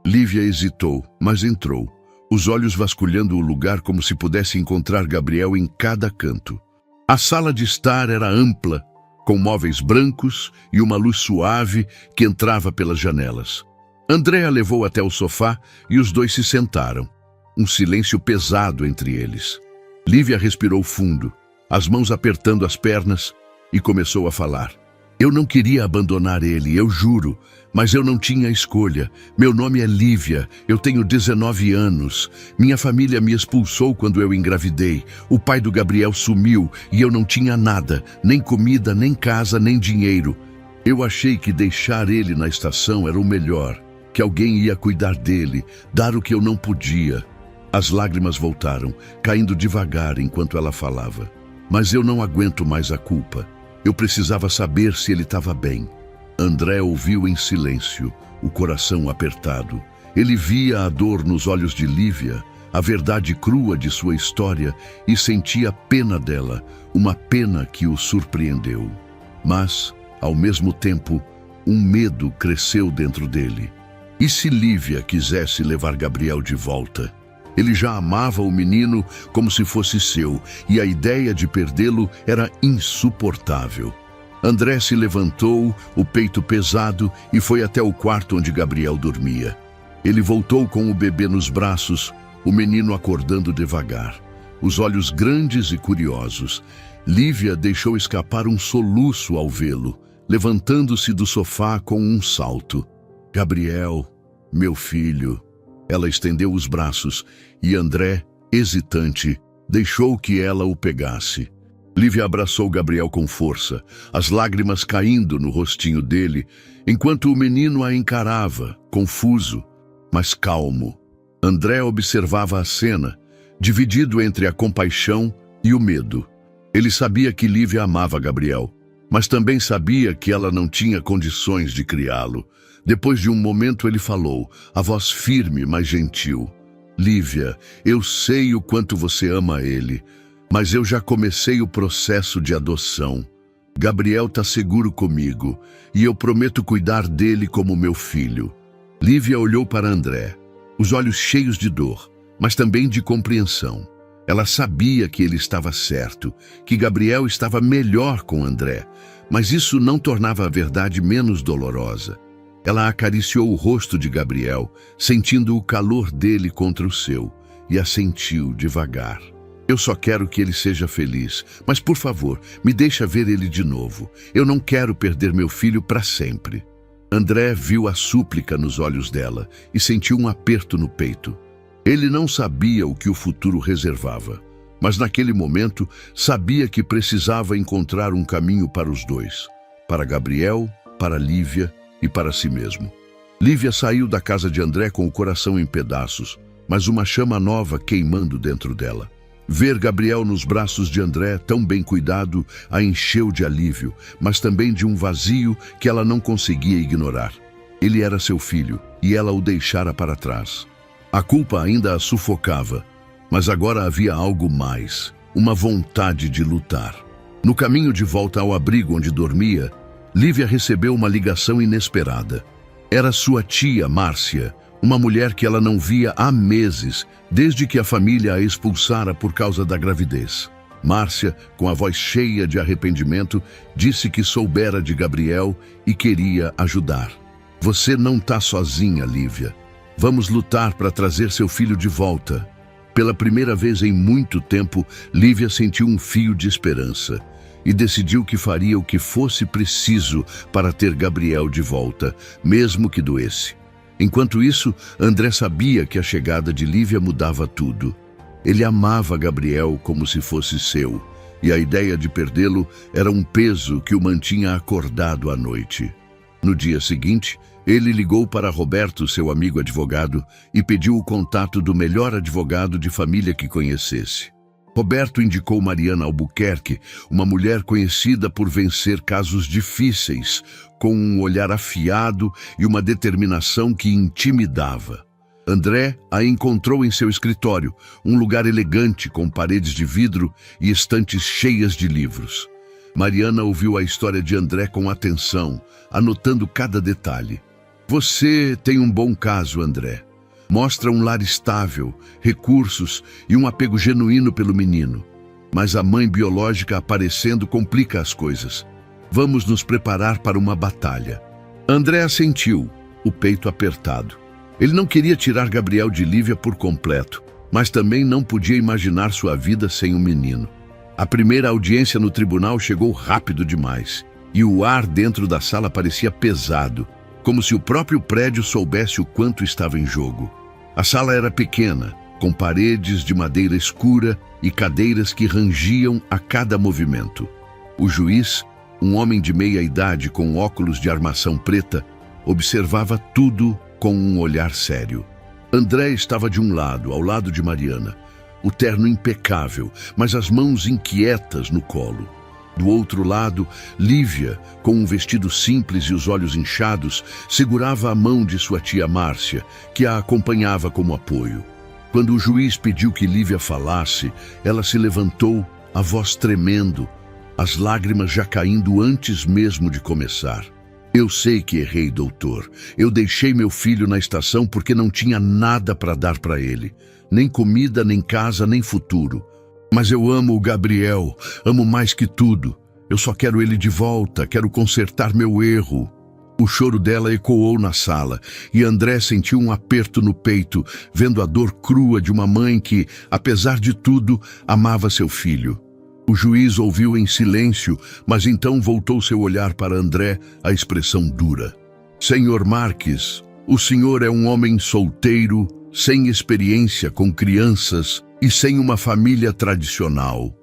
Lívia hesitou, mas entrou. os olhos vasculhando o lugar como se pudesse encontrar Gabriel em cada canto. A sala de estar era ampla, com móveis brancos e uma luz suave que entrava pelas janelas. André a levou até o sofá e os dois se sentaram. Um silêncio pesado entre eles. Lívia respirou fundo, as mãos apertando as pernas, e começou a falar. Eu não queria abandonar ele, eu juro, mas eu não tinha escolha. Meu nome é Lívia, eu tenho 19 anos. Minha família me expulsou quando eu engravidei. O pai do Gabriel sumiu e eu não tinha nada, nem comida, nem casa, nem dinheiro. Eu achei que deixar ele na estação era o melhor, que alguém ia cuidar dele, dar o que eu não podia. As lágrimas voltaram, caindo devagar enquanto ela falava. Mas eu não aguento mais a culpa. Eu precisava saber se ele estava bem. André ouviu em silêncio, o coração apertado. Ele via a dor nos olhos de Lívia, a verdade crua de sua história, e sentia pena dela, uma pena que o surpreendeu. Mas, ao mesmo tempo, um medo cresceu dentro dele. E se Lívia quisesse levar Gabriel de volta? Ele já amava o menino como se fosse seu, e a ideia de perdê-lo era insuportável. André se levantou, o peito pesado, e foi até o quarto onde Gabriel dormia. Ele voltou com o bebê nos braços, o menino acordando devagar, os olhos grandes e curiosos. Lívia deixou escapar um soluço ao vê-lo, levantando-se do sofá com um salto. Gabriel, meu filho. Ela estendeu os braços e André, hesitante, deixou que ela o pegasse. Lívia abraçou Gabriel com força, as lágrimas caindo no rostinho dele, enquanto o menino a encarava, confuso, mas calmo. André observava a cena, dividido entre a compaixão e o medo. Ele sabia que Lívia amava Gabriel, mas também sabia que ela não tinha condições de criá-lo. Depois de um momento ele falou, a voz firme, mas gentil. Lívia, eu sei o quanto você ama ele, mas eu já comecei o processo de adoção. Gabriel está seguro comigo e eu prometo cuidar dele como meu filho. Lívia olhou para André, os olhos cheios de dor, mas também de compreensão. Ela sabia que ele estava certo, que Gabriel estava melhor com André, mas isso não tornava a verdade menos dolorosa. Ela acariciou o rosto de Gabriel, sentindo o calor dele contra o seu, e assentiu devagar. Eu só quero que ele seja feliz, mas por favor, me deixa ver ele de novo. Eu não quero perder meu filho para sempre. André viu a súplica nos olhos dela e sentiu um aperto no peito. Ele não sabia o que o futuro reservava, mas naquele momento sabia que precisava encontrar um caminho para os dois, para Gabriel, para Lívia e para si mesmo. Lívia saiu da casa de André com o coração em pedaços, mas uma chama nova queimando dentro dela. Ver Gabriel nos braços de André, tão bem cuidado, a encheu de alívio, mas também de um vazio que ela não conseguia ignorar. Ele era seu filho, e ela o deixara para trás. A culpa ainda a sufocava, mas agora havia algo mais, uma vontade de lutar. No caminho de volta ao abrigo onde dormia, Lívia recebeu uma ligação inesperada. Era sua tia, Márcia, uma mulher que ela não via há meses, desde que a família a expulsara por causa da gravidez. Márcia, com a voz cheia de arrependimento, disse que soubera de Gabriel e queria ajudar. Você não está sozinha, Lívia. Vamos lutar para trazer seu filho de volta. Pela primeira vez em muito tempo, Lívia sentiu um fio de esperança e decidiu que faria o que fosse preciso para ter Gabriel de volta, mesmo que doesse. Enquanto isso, André sabia que a chegada de Lívia mudava tudo. Ele amava Gabriel como se fosse seu, e a ideia de perdê-lo era um peso que o mantinha acordado à noite. No dia seguinte, ele ligou para Roberto, seu amigo advogado, e pediu o contato do melhor advogado de família que conhecesse. Roberto indicou Mariana Albuquerque, uma mulher conhecida por vencer casos difíceis, com um olhar afiado e uma determinação que intimidava. André a encontrou em seu escritório, um lugar elegante com paredes de vidro e estantes cheias de livros. Mariana ouviu a história de André com atenção, anotando cada detalhe. Você tem um bom caso, André. Mostra um lar estável, recursos e um apego genuíno pelo menino. Mas a mãe biológica aparecendo complica as coisas. Vamos nos preparar para uma batalha. André assentiu, o peito apertado. Ele não queria tirar Gabriel de Lívia por completo, mas também não podia imaginar sua vida sem o menino. A primeira audiência no tribunal chegou rápido demais, e o ar dentro da sala parecia pesado, como se o próprio prédio soubesse o quanto estava em jogo. A sala era pequena, com paredes de madeira escura e cadeiras que rangiam a cada movimento. O juiz, um homem de meia-idade com óculos de armação preta, observava tudo com um olhar sério. André estava de um lado, ao lado de Mariana, o terno impecável, mas as mãos inquietas no colo. Do outro lado, Lívia, com um vestido simples e os olhos inchados, segurava a mão de sua tia Márcia, que a acompanhava como apoio. Quando o juiz pediu que Lívia falasse, ela se levantou, a voz tremendo, as lágrimas já caindo antes mesmo de começar. Eu sei que errei, doutor. Eu deixei meu filho na estação porque não tinha nada para dar para ele. Nem comida, nem casa, nem futuro. Mas eu amo o Gabriel, amo mais que tudo. Eu só quero ele de volta, quero consertar meu erro. O choro dela ecoou na sala, e André sentiu um aperto no peito, vendo a dor crua de uma mãe que, apesar de tudo, amava seu filho. O juiz ouviu em silêncio, mas então voltou seu olhar para André, a expressão dura. Senhor Marques, o senhor é um homem solteiro, sem experiência com crianças e sem uma família tradicional.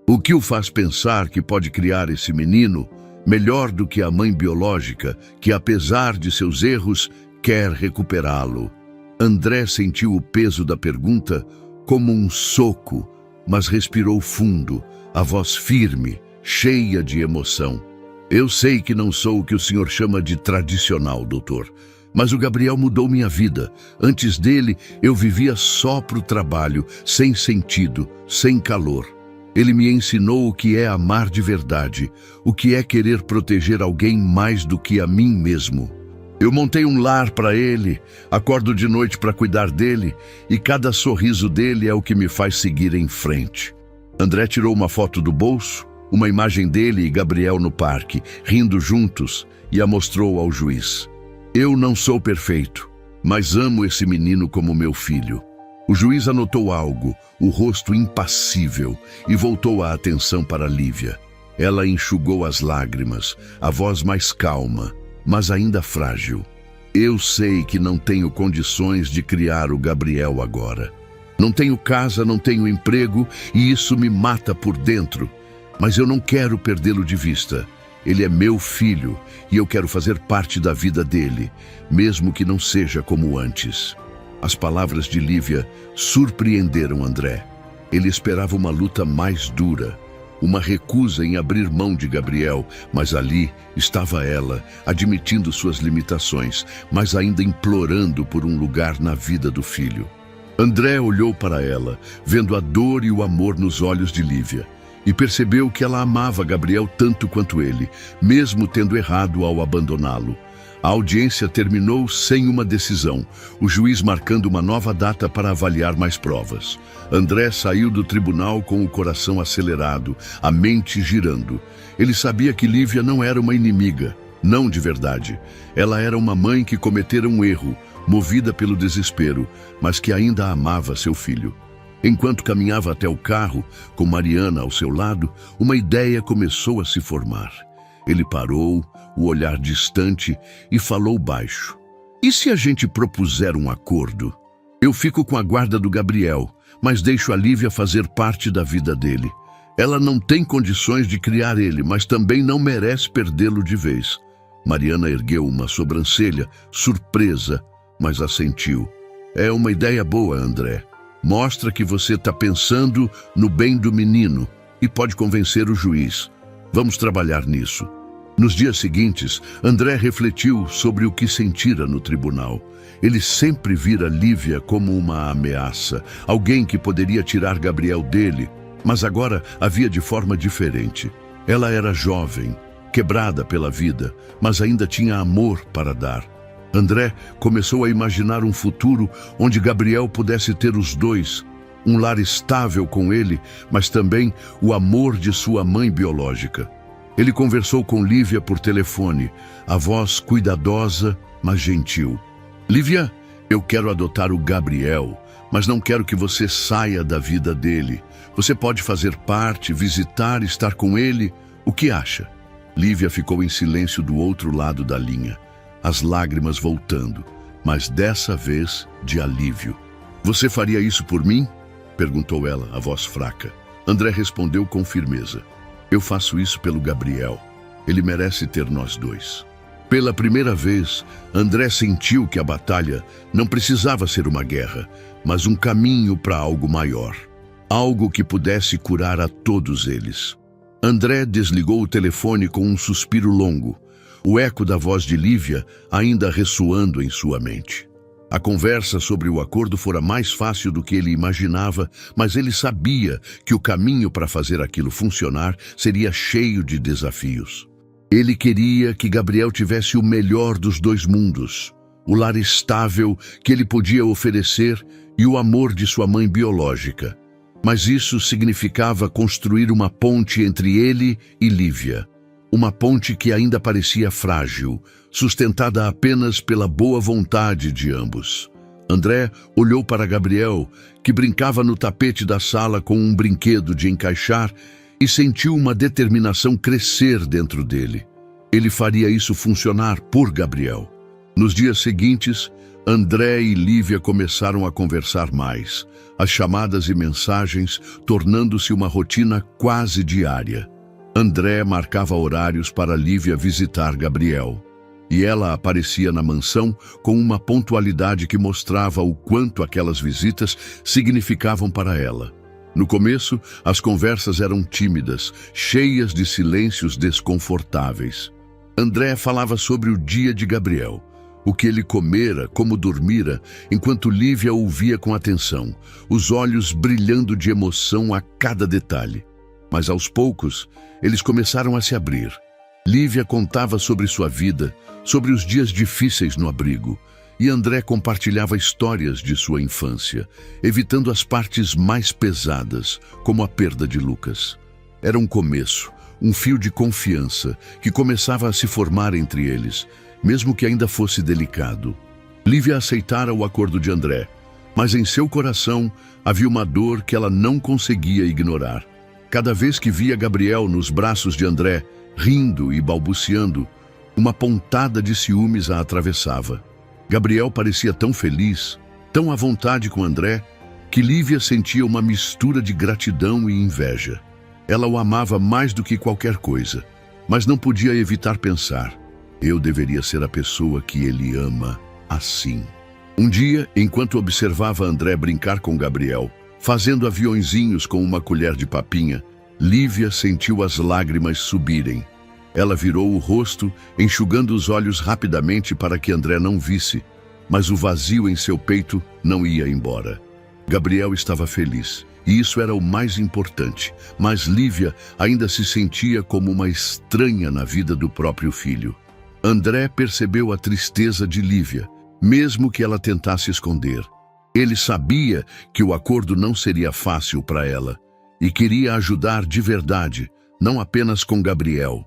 O que o faz pensar que pode criar esse menino melhor do que a mãe biológica, que apesar de seus erros, quer recuperá-lo? André sentiu o peso da pergunta como um soco, mas respirou fundo, a voz firme, cheia de emoção. Eu sei que não sou o que o senhor chama de tradicional, doutor, mas o Gabriel mudou minha vida. Antes dele, eu vivia só pro trabalho, sem sentido, sem calor. Ele me ensinou o que é amar de verdade, o que é querer proteger alguém mais do que a mim mesmo. Eu montei um lar para ele, acordo de noite para cuidar dele, e cada sorriso dele é o que me faz seguir em frente. André tirou uma foto do bolso, uma imagem dele e Gabriel no parque, rindo juntos, e a mostrou ao juiz. Eu não sou perfeito, mas amo esse menino como meu filho. O juiz anotou algo, o rosto impassível, e voltou a atenção para Lívia. Ela enxugou as lágrimas, a voz mais calma, mas ainda frágil. Eu sei que não tenho condições de criar o Gabriel agora. Não tenho casa, não tenho emprego, e isso me mata por dentro. Mas eu não quero perdê-lo de vista. Ele é meu filho, e eu quero fazer parte da vida dele, mesmo que não seja como antes. As palavras de Lívia surpreenderam André. Ele esperava uma luta mais dura, uma recusa em abrir mão de Gabriel, mas ali estava ela, admitindo suas limitações, mas ainda implorando por um lugar na vida do filho. André olhou para ela, vendo a dor e o amor nos olhos de Lívia, e percebeu que ela amava Gabriel tanto quanto ele, mesmo tendo errado ao abandoná-lo. A audiência terminou sem uma decisão, o juiz marcando uma nova data para avaliar mais provas. André saiu do tribunal com o coração acelerado, a mente girando. Ele sabia que Lívia não era uma inimiga, não de verdade. Ela era uma mãe que cometera um erro, movida pelo desespero, mas que ainda amava seu filho. Enquanto caminhava até o carro, com Mariana ao seu lado, uma ideia começou a se formar. Ele parou, o olhar distante, e falou baixo. E se a gente propuser um acordo? Eu fico com a guarda do Gabriel, mas deixo a Lívia fazer parte da vida dele. Ela não tem condições de criar ele, mas também não merece perdê-lo de vez. Mariana ergueu uma sobrancelha, surpresa, mas assentiu. É uma ideia boa, André. Mostra que você está pensando no bem do menino e pode convencer o juiz. Vamos trabalhar nisso. Nos dias seguintes, André refletiu sobre o que sentira no tribunal. Ele sempre vira Lívia como uma ameaça, alguém que poderia tirar Gabriel dele, mas agora a via de forma diferente. Ela era jovem, quebrada pela vida, mas ainda tinha amor para dar. André começou a imaginar um futuro onde Gabriel pudesse ter os dois, um lar estável com ele, mas também o amor de sua mãe biológica. Ele conversou com Lívia por telefone, a voz cuidadosa, mas gentil. Lívia, eu quero adotar o Gabriel, mas não quero que você saia da vida dele. Você pode fazer parte, visitar, estar com ele. O que acha? Lívia ficou em silêncio do outro lado da linha, as lágrimas voltando, mas dessa vez de alívio. Você faria isso por mim? Perguntou ela, a voz fraca. André respondeu com firmeza. Eu faço isso pelo Gabriel. Ele merece ter nós dois. Pela primeira vez, André sentiu que a batalha não precisava ser uma guerra, mas um caminho para algo maior. Algo que pudesse curar a todos eles. André desligou o telefone com um suspiro longo, o eco da voz de Lívia ainda ressoando em sua mente. A conversa sobre o acordo fora mais fácil do que ele imaginava, mas ele sabia que o caminho para fazer aquilo funcionar seria cheio de desafios. Ele queria que Gabriel tivesse o melhor dos dois mundos, o lar estável que ele podia oferecer e o amor de sua mãe biológica. Mas isso significava construir uma ponte entre ele e Lívia. Uma ponte que ainda parecia frágil, sustentada apenas pela boa vontade de ambos. André olhou para Gabriel, que brincava no tapete da sala com um brinquedo de encaixar, e sentiu uma determinação crescer dentro dele. Ele faria isso funcionar por Gabriel. Nos dias seguintes, André e Lívia começaram a conversar mais, as chamadas e mensagens tornando-se uma rotina quase diária. André marcava horários para Lívia visitar Gabriel, e ela aparecia na mansão com uma pontualidade que mostrava o quanto aquelas visitas significavam para ela. No começo, as conversas eram tímidas, cheias de silêncios desconfortáveis. André falava sobre o dia de Gabriel, o que ele comera, como dormira, enquanto Lívia ouvia com atenção, os olhos brilhando de emoção a cada detalhe. Mas aos poucos, eles começaram a se abrir. Lívia contava sobre sua vida, sobre os dias difíceis no abrigo, e André compartilhava histórias de sua infância, evitando as partes mais pesadas, como a perda de Lucas. Era um começo, um fio de confiança que começava a se formar entre eles, mesmo que ainda fosse delicado. Lívia aceitara o acordo de André, mas em seu coração havia uma dor que ela não conseguia ignorar. Cada vez que via Gabriel nos braços de André, rindo e balbuciando, uma pontada de ciúmes a atravessava. Gabriel parecia tão feliz, tão à vontade com André, que Lívia sentia uma mistura de gratidão e inveja. Ela o amava mais do que qualquer coisa, mas não podia evitar pensar: eu deveria ser a pessoa que ele ama assim. Um dia, enquanto observava André brincar com Gabriel, fazendo aviõezinhos com uma colher de papinha, Lívia sentiu as lágrimas subirem. Ela virou o rosto, enxugando os olhos rapidamente para que André não visse, mas o vazio em seu peito não ia embora. Gabriel estava feliz, e isso era o mais importante, mas Lívia ainda se sentia como uma estranha na vida do próprio filho. André percebeu a tristeza de Lívia, mesmo que ela tentasse esconder. Ele sabia que o acordo não seria fácil para ela, e queria ajudar de verdade, não apenas com Gabriel,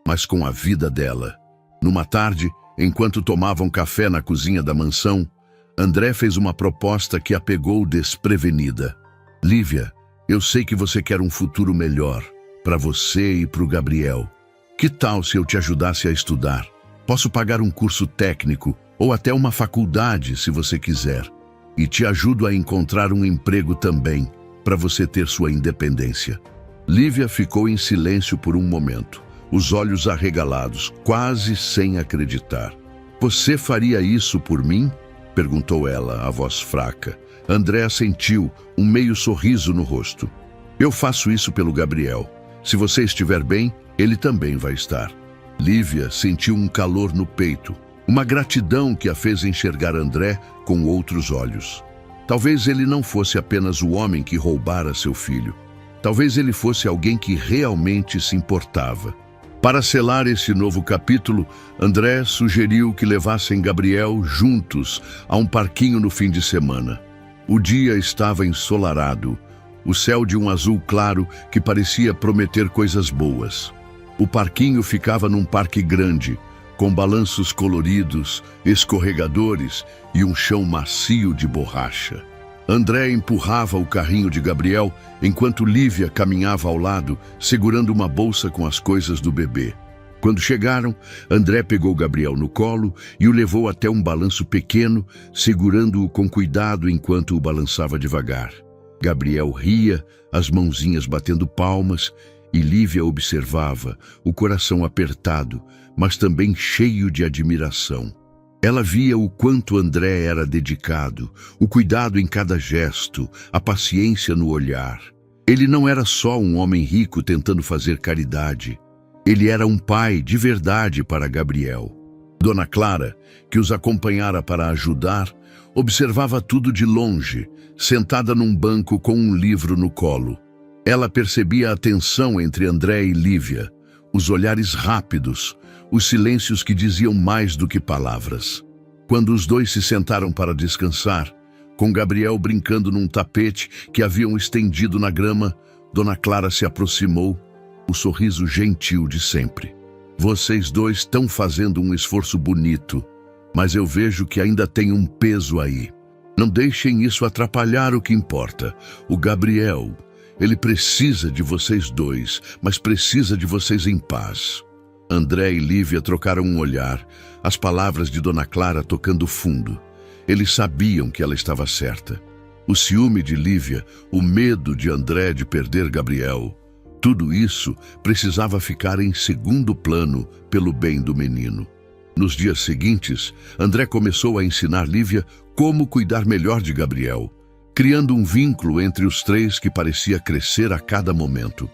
mas com a vida dela. Numa tarde, enquanto tomavam café na cozinha da mansão, André fez uma proposta que a pegou desprevenida. Lívia, eu sei que você quer um futuro melhor, para você e para o Gabriel. Que tal se eu te ajudasse a estudar? Posso pagar um curso técnico, ou até uma faculdade, se você quiser. E te ajudo a encontrar um emprego também, para você ter sua independência. Lívia ficou em silêncio por um momento, os olhos arregalados, quase sem acreditar. Você faria isso por mim? Perguntou ela, a voz fraca. André sentiu um meio sorriso no rosto. Eu faço isso pelo Gabriel. Se você estiver bem, ele também vai estar. Lívia sentiu um calor no peito, uma gratidão que a fez enxergar André com outros olhos. Talvez ele não fosse apenas o homem que roubara seu filho. Talvez ele fosse alguém que realmente se importava. Para selar esse novo capítulo, André sugeriu que levassem Gabriel juntos a um parquinho no fim de semana. O dia estava ensolarado, o céu de um azul claro que parecia prometer coisas boas. O parquinho ficava num parque grande, com balanços coloridos, escorregadores e um chão macio de borracha. André empurrava o carrinho de Gabriel, enquanto Lívia caminhava ao lado, segurando uma bolsa com as coisas do bebê. Quando chegaram, André pegou Gabriel no colo e o levou até um balanço pequeno, segurando-o com cuidado enquanto o balançava devagar. Gabriel ria, as mãozinhas batendo palmas, e Lívia observava, o coração apertado, mas também cheio de admiração. Ela via o quanto André era dedicado, o cuidado em cada gesto, a paciência no olhar. Ele não era só um homem rico tentando fazer caridade. Ele era um pai de verdade para Gabriel. Dona Clara, que os acompanhara para ajudar, observava tudo de longe, sentada num banco com um livro no colo. Ela percebia a tensão entre André e Lívia, os olhares rápidos, os silêncios que diziam mais do que palavras. Quando os dois se sentaram para descansar, com Gabriel brincando num tapete que haviam estendido na grama, Dona Clara se aproximou, o sorriso gentil de sempre. Vocês dois estão fazendo um esforço bonito, mas eu vejo que ainda tem um peso aí. Não deixem isso atrapalhar o que importa. O Gabriel, ele precisa de vocês dois, mas precisa de vocês em paz. André e Lívia trocaram um olhar, as palavras de Dona Clara tocando fundo. Eles sabiam que ela estava certa. O ciúme de Lívia, o medo de André de perder Gabriel, tudo isso precisava ficar em segundo plano pelo bem do menino. Nos dias seguintes, André começou a ensinar Lívia como cuidar melhor de Gabriel, criando um vínculo entre os três que parecia crescer a cada momento.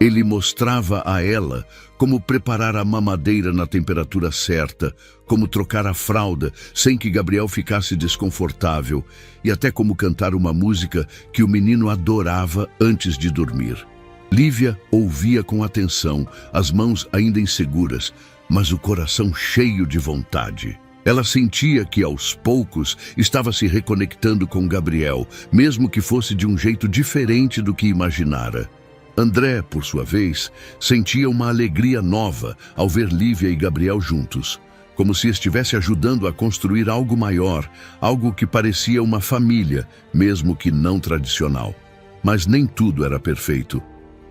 Ele mostrava a ela como preparar a mamadeira na temperatura certa, como trocar a fralda sem que Gabriel ficasse desconfortável e até como cantar uma música que o menino adorava antes de dormir. Lívia ouvia com atenção, as mãos ainda inseguras, mas o coração cheio de vontade. Ela sentia que, aos poucos, estava se reconectando com Gabriel, mesmo que fosse de um jeito diferente do que imaginara. André, por sua vez, sentia uma alegria nova ao ver Lívia e Gabriel juntos, como se estivesse ajudando a construir algo maior, algo que parecia uma família, mesmo que não tradicional. Mas nem tudo era perfeito.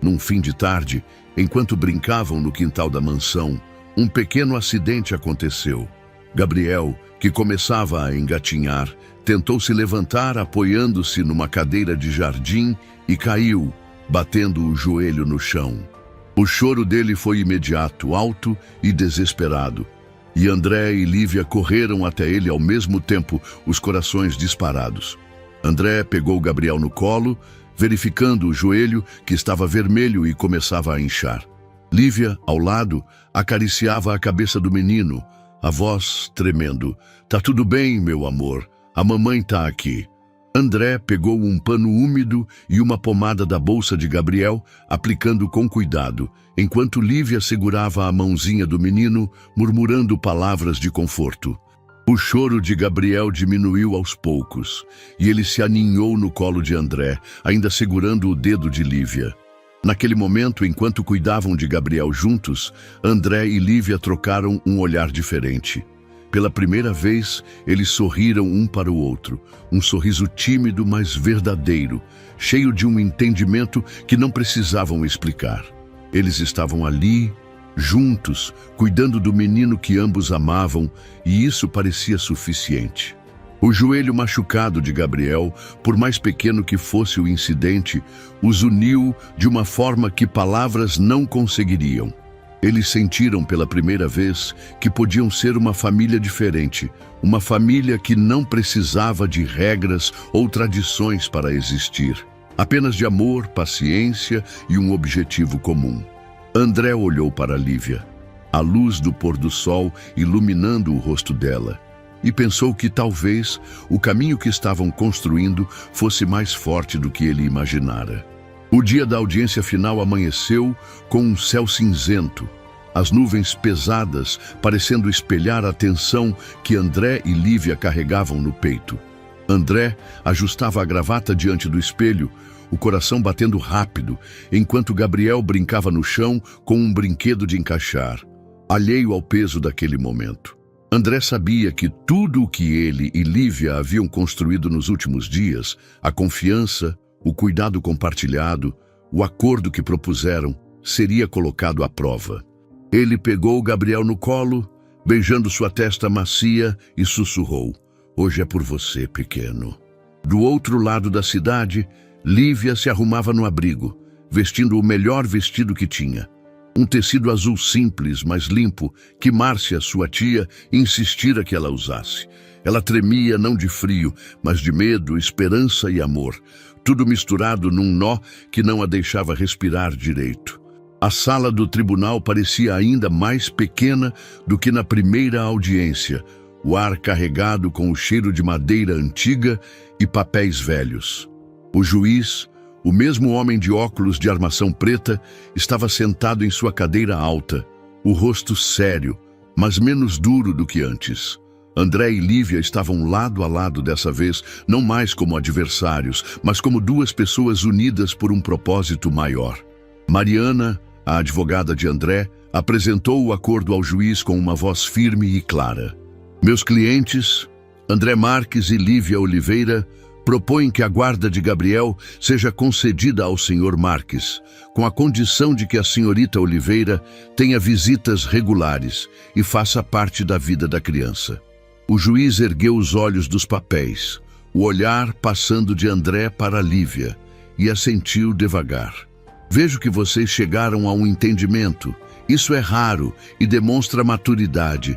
Num fim de tarde, enquanto brincavam no quintal da mansão, um pequeno acidente aconteceu. Gabriel, que começava a engatinhar, tentou se levantar apoiando-se numa cadeira de jardim e caiu, batendo o joelho no chão. O choro dele foi imediato, alto e desesperado. E André e Lívia correram até ele ao mesmo tempo, os corações disparados. André pegou Gabriel no colo, verificando o joelho que estava vermelho e começava a inchar. Lívia, ao lado, acariciava a cabeça do menino, a voz tremendo. "Tá tudo bem, meu amor. A mamãe tá aqui." André pegou um pano úmido e uma pomada da bolsa de Gabriel, aplicando com cuidado, enquanto Lívia segurava a mãozinha do menino, murmurando palavras de conforto. O choro de Gabriel diminuiu aos poucos, e ele se aninhou no colo de André, ainda segurando o dedo de Lívia. Naquele momento, enquanto cuidavam de Gabriel juntos, André e Lívia trocaram um olhar diferente. Pela primeira vez, eles sorriram um para o outro, um sorriso tímido, mas verdadeiro, cheio de um entendimento que não precisavam explicar. Eles estavam ali, juntos, cuidando do menino que ambos amavam, e isso parecia suficiente. O joelho machucado de Gabriel, por mais pequeno que fosse o incidente, os uniu de uma forma que palavras não conseguiriam. Eles sentiram pela primeira vez que podiam ser uma família diferente, uma família que não precisava de regras ou tradições para existir, apenas de amor, paciência e um objetivo comum. André olhou para Lívia, a luz do pôr do sol iluminando o rosto dela, e pensou que talvez o caminho que estavam construindo fosse mais forte do que ele imaginara. O dia da audiência final amanheceu com um céu cinzento, as nuvens pesadas parecendo espelhar a tensão que André e Lívia carregavam no peito. André ajustava a gravata diante do espelho, o coração batendo rápido, enquanto Gabriel brincava no chão com um brinquedo de encaixar, alheio ao peso daquele momento. André sabia que tudo o que ele e Lívia haviam construído nos últimos dias, a confiança, o cuidado compartilhado, o acordo que propuseram, seria colocado à prova. Ele pegou Gabriel no colo, beijando sua testa macia, e sussurrou: "Hoje é por você, pequeno." Do outro lado da cidade, Lívia se arrumava no abrigo, vestindo o melhor vestido que tinha. Um tecido azul simples, mas limpo, que Márcia, sua tia, insistira que ela usasse. Ela tremia não de frio, mas de medo, esperança e amor, tudo misturado num nó que não a deixava respirar direito. A sala do tribunal parecia ainda mais pequena do que na primeira audiência, o ar carregado com o cheiro de madeira antiga e papéis velhos. O juiz, o mesmo homem de óculos de armação preta, estava sentado em sua cadeira alta, o rosto sério, mas menos duro do que antes. André e Lívia estavam lado a lado dessa vez, não mais como adversários, mas como duas pessoas unidas por um propósito maior. Mariana, a advogada de André, apresentou o acordo ao juiz com uma voz firme e clara. "Meus clientes, André Marques e Lívia Oliveira, propõem que a guarda de Gabriel seja concedida ao Sr. Marques, com a condição de que a senhorita Oliveira tenha visitas regulares e faça parte da vida da criança." O juiz ergueu os olhos dos papéis, o olhar passando de André para Lívia, e assentiu devagar. "Vejo que vocês chegaram a um entendimento. Isso é raro e demonstra maturidade,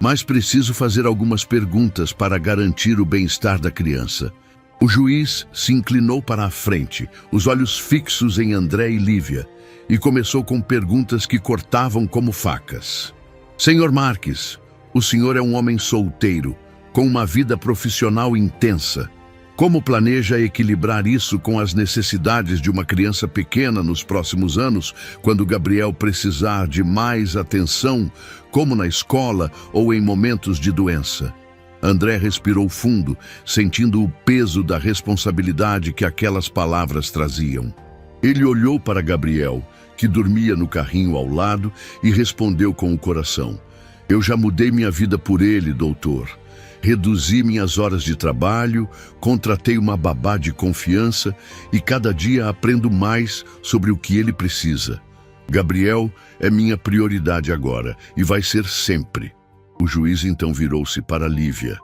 mas preciso fazer algumas perguntas para garantir o bem-estar da criança." O juiz se inclinou para a frente, os olhos fixos em André e Lívia, e começou com perguntas que cortavam como facas. "Senhor Marques, o senhor é um homem solteiro, com uma vida profissional intensa. Como planeja equilibrar isso com as necessidades de uma criança pequena nos próximos anos, quando Gabriel precisar de mais atenção, como na escola ou em momentos de doença?" André respirou fundo, sentindo o peso da responsabilidade que aquelas palavras traziam. Ele olhou para Gabriel, que dormia no carrinho ao lado, e respondeu com o coração: "Eu já mudei minha vida por ele, doutor. Reduzi minhas horas de trabalho, contratei uma babá de confiança e cada dia aprendo mais sobre o que ele precisa. Gabriel é minha prioridade agora e vai ser sempre." O juiz então virou-se para Lívia,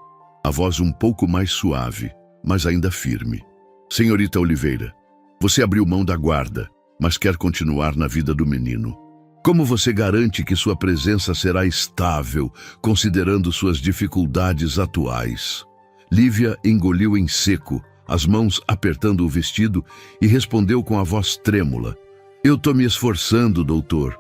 a voz um pouco mais suave, mas ainda firme. "Senhorita Oliveira, você abriu mão da guarda, mas quer continuar na vida do menino. Como você garante que sua presença será estável, considerando suas dificuldades atuais?" Lívia engoliu em seco, as mãos apertando o vestido, e respondeu com a voz trêmula: "Eu estou me esforçando, doutor.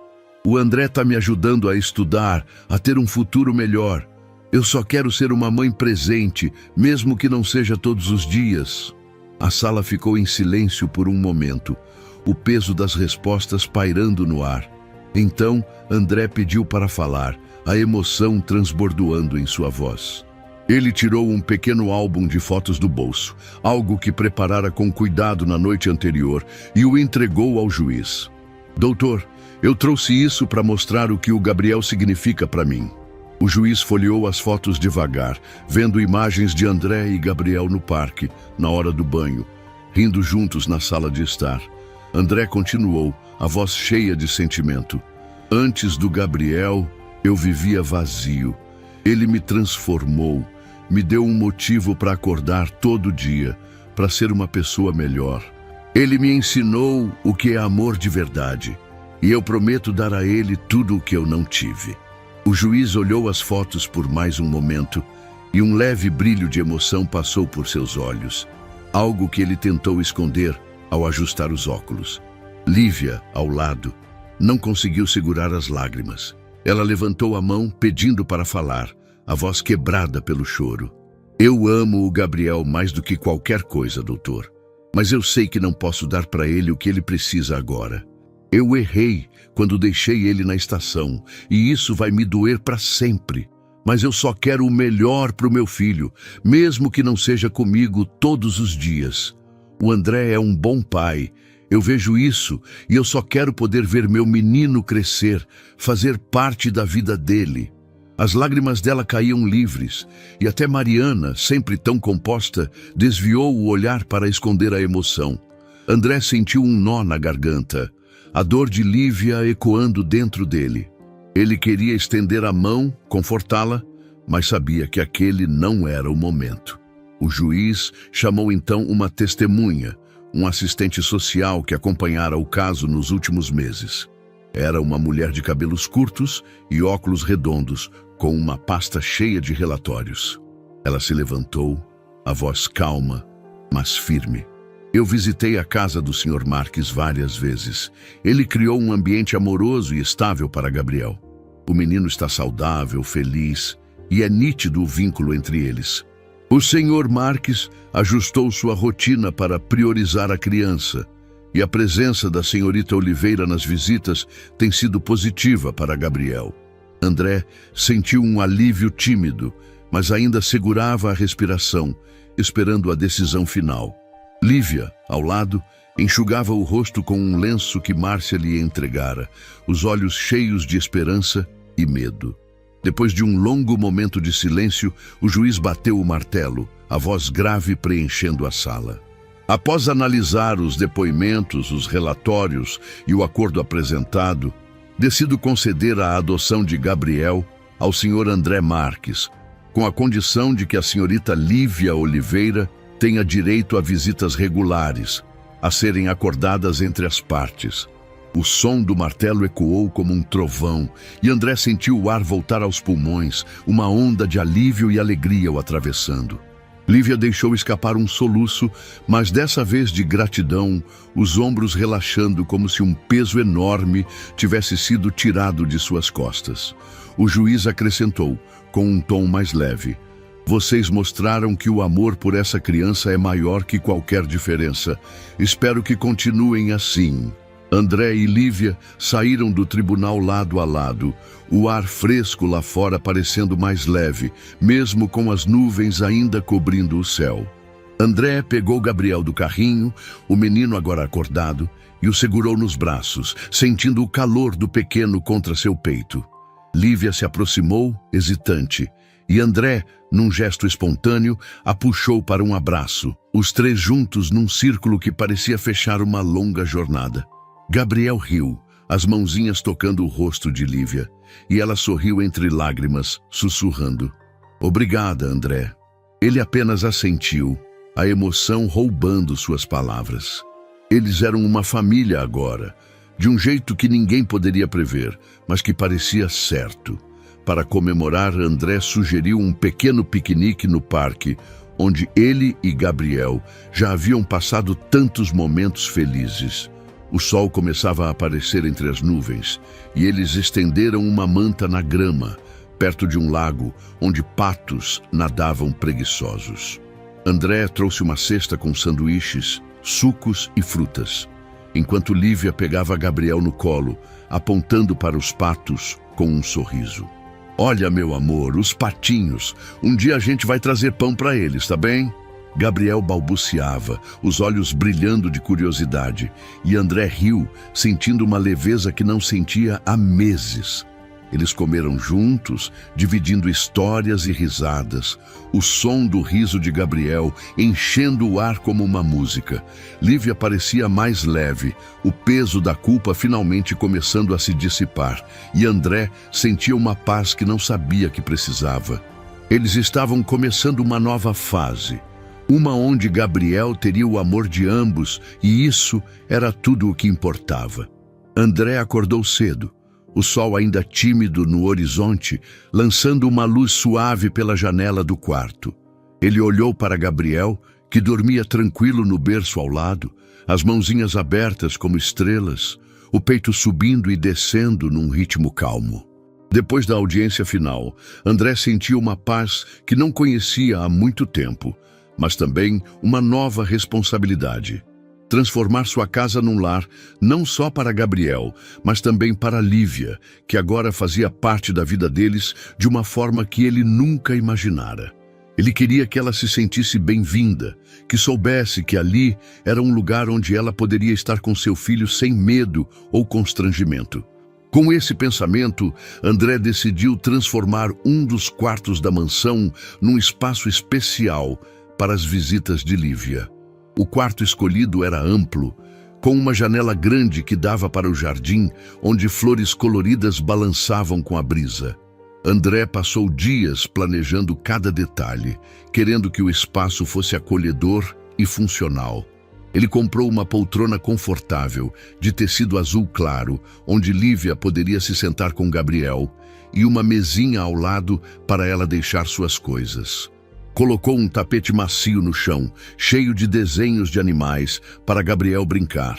O André está me ajudando a estudar, a ter um futuro melhor. Eu só quero ser uma mãe presente, mesmo que não seja todos os dias." A sala ficou em silêncio por um momento, o peso das respostas pairando no ar. Então, André pediu para falar, a emoção transbordoando em sua voz. Ele tirou um pequeno álbum de fotos do bolso, algo que preparara com cuidado na noite anterior, e o entregou ao juiz. "Doutor, eu trouxe isso para mostrar o que o Gabriel significa para mim." O juiz folheou as fotos devagar, vendo imagens de André e Gabriel no parque, na hora do banho, rindo juntos na sala de estar. André continuou, a voz cheia de sentimento: "Antes do Gabriel, eu vivia vazio. Ele me transformou, me deu um motivo para acordar todo dia, para ser uma pessoa melhor. Ele me ensinou o que é amor de verdade. E eu prometo dar a ele tudo o que eu não tive." O juiz olhou as fotos por mais um momento e um leve brilho de emoção passou por seus olhos, algo que ele tentou esconder ao ajustar os óculos. Lívia, ao lado, não conseguiu segurar as lágrimas. Ela levantou a mão pedindo para falar, a voz quebrada pelo choro. "Eu amo o Gabriel mais do que qualquer coisa, doutor. Mas eu sei que não posso dar para ele o que ele precisa agora." Eu errei quando deixei ele na estação, e isso vai me doer para sempre. Mas eu só quero o melhor para o meu filho, mesmo que não seja comigo todos os dias. O André é um bom pai. Eu vejo isso e eu só quero poder ver meu menino crescer, fazer parte da vida dele. As lágrimas dela caíam livres, e até Mariana, sempre tão composta, desviou o olhar para esconder a emoção. André sentiu um nó na garganta, a dor de Lívia ecoando dentro dele. Ele queria estender a mão, confortá-la, mas sabia que aquele não era o momento. O juiz chamou então uma testemunha, um assistente social que acompanhara o caso nos últimos meses. Era uma mulher de cabelos curtos e óculos redondos, com uma pasta cheia de relatórios. Ela se levantou, a voz calma, mas firme. Eu visitei a casa do Sr. Marques várias vezes. Ele criou um ambiente amoroso e estável para Gabriel. O menino está saudável, feliz, e é nítido o vínculo entre eles. O Sr. Marques ajustou sua rotina para priorizar a criança, e a presença da senhorita Oliveira nas visitas tem sido positiva para Gabriel. André sentiu um alívio tímido, mas ainda segurava a respiração, esperando a decisão final. Lívia, ao lado, enxugava o rosto com um lenço que Márcia lhe entregara, os olhos cheios de esperança e medo. Depois de um longo momento de silêncio, o juiz bateu o martelo, a voz grave preenchendo a sala. Após analisar os depoimentos, os relatórios e o acordo apresentado, decido conceder a adoção de Gabriel ao Sr. André Marques, com a condição de que a senhorita Lívia Oliveira tenha direito a visitas regulares, a serem acordadas entre as partes. O som do martelo ecoou como um trovão, e André sentiu o ar voltar aos pulmões, uma onda de alívio e alegria o atravessando. Lívia deixou escapar um soluço, mas dessa vez de gratidão, os ombros relaxando como se um peso enorme tivesse sido tirado de suas costas. O juiz acrescentou, com um tom mais leve: "Vocês mostraram que o amor por essa criança é maior que qualquer diferença. Espero que continuem assim." André e Lívia saíram do tribunal lado a lado, o ar fresco lá fora parecendo mais leve, mesmo com as nuvens ainda cobrindo o céu. André pegou Gabriel do carrinho, o menino agora acordado, e o segurou nos braços, sentindo o calor do pequeno contra seu peito. Lívia se aproximou, hesitante, e André, num gesto espontâneo, a puxou para um abraço, os três juntos num círculo que parecia fechar uma longa jornada. Gabriel riu, as mãozinhas tocando o rosto de Lívia, e ela sorriu entre lágrimas, sussurrando: "Obrigada, André." Ele apenas assentiu, a emoção roubando suas palavras. Eles eram uma família agora, de um jeito que ninguém poderia prever, mas que parecia certo. Para comemorar, André sugeriu um pequeno piquenique no parque, onde ele e Gabriel já haviam passado tantos momentos felizes. O sol começava a aparecer entre as nuvens, e eles estenderam uma manta na grama, perto de um lago onde patos nadavam preguiçosos. André trouxe uma cesta com sanduíches, sucos e frutas, enquanto Lívia pegava Gabriel no colo, apontando para os patos com um sorriso. "Olha, meu amor, os patinhos. Um dia a gente vai trazer pão para eles, tá bem?" Gabriel balbuciava, os olhos brilhando de curiosidade, e André riu, sentindo uma leveza que não sentia há meses. Eles comeram juntos, dividindo histórias e risadas, o som do riso de Gabriel enchendo o ar como uma música. Lívia parecia mais leve, o peso da culpa finalmente começando a se dissipar, e André sentia uma paz que não sabia que precisava. Eles estavam começando uma nova fase, uma onde Gabriel teria o amor de ambos, e isso era tudo o que importava. André acordou cedo, o sol ainda tímido no horizonte, lançando uma luz suave pela janela do quarto. Ele olhou para Gabriel, que dormia tranquilo no berço ao lado, as mãozinhas abertas como estrelas, o peito subindo e descendo num ritmo calmo. Depois da audiência final, André sentiu uma paz que não conhecia há muito tempo, mas também uma nova responsabilidade. transformar sua casa num lar, não só para Gabriel, mas também para Lívia, que agora fazia parte da vida deles de uma forma que ele nunca imaginara. Ele queria que ela se sentisse bem-vinda, que soubesse que ali era um lugar onde ela poderia estar com seu filho sem medo ou constrangimento. Com esse pensamento, André decidiu transformar um dos quartos da mansão num espaço especial para as visitas de Lívia. O quarto escolhido era amplo, com uma janela grande que dava para o jardim, onde flores coloridas balançavam com a brisa. André passou dias planejando cada detalhe, querendo que o espaço fosse acolhedor e funcional. Ele comprou uma poltrona confortável, de tecido azul claro, onde Lívia poderia se sentar com Gabriel, e uma mesinha ao lado para ela deixar suas coisas. Colocou um tapete macio no chão, cheio de desenhos de animais, para Gabriel brincar,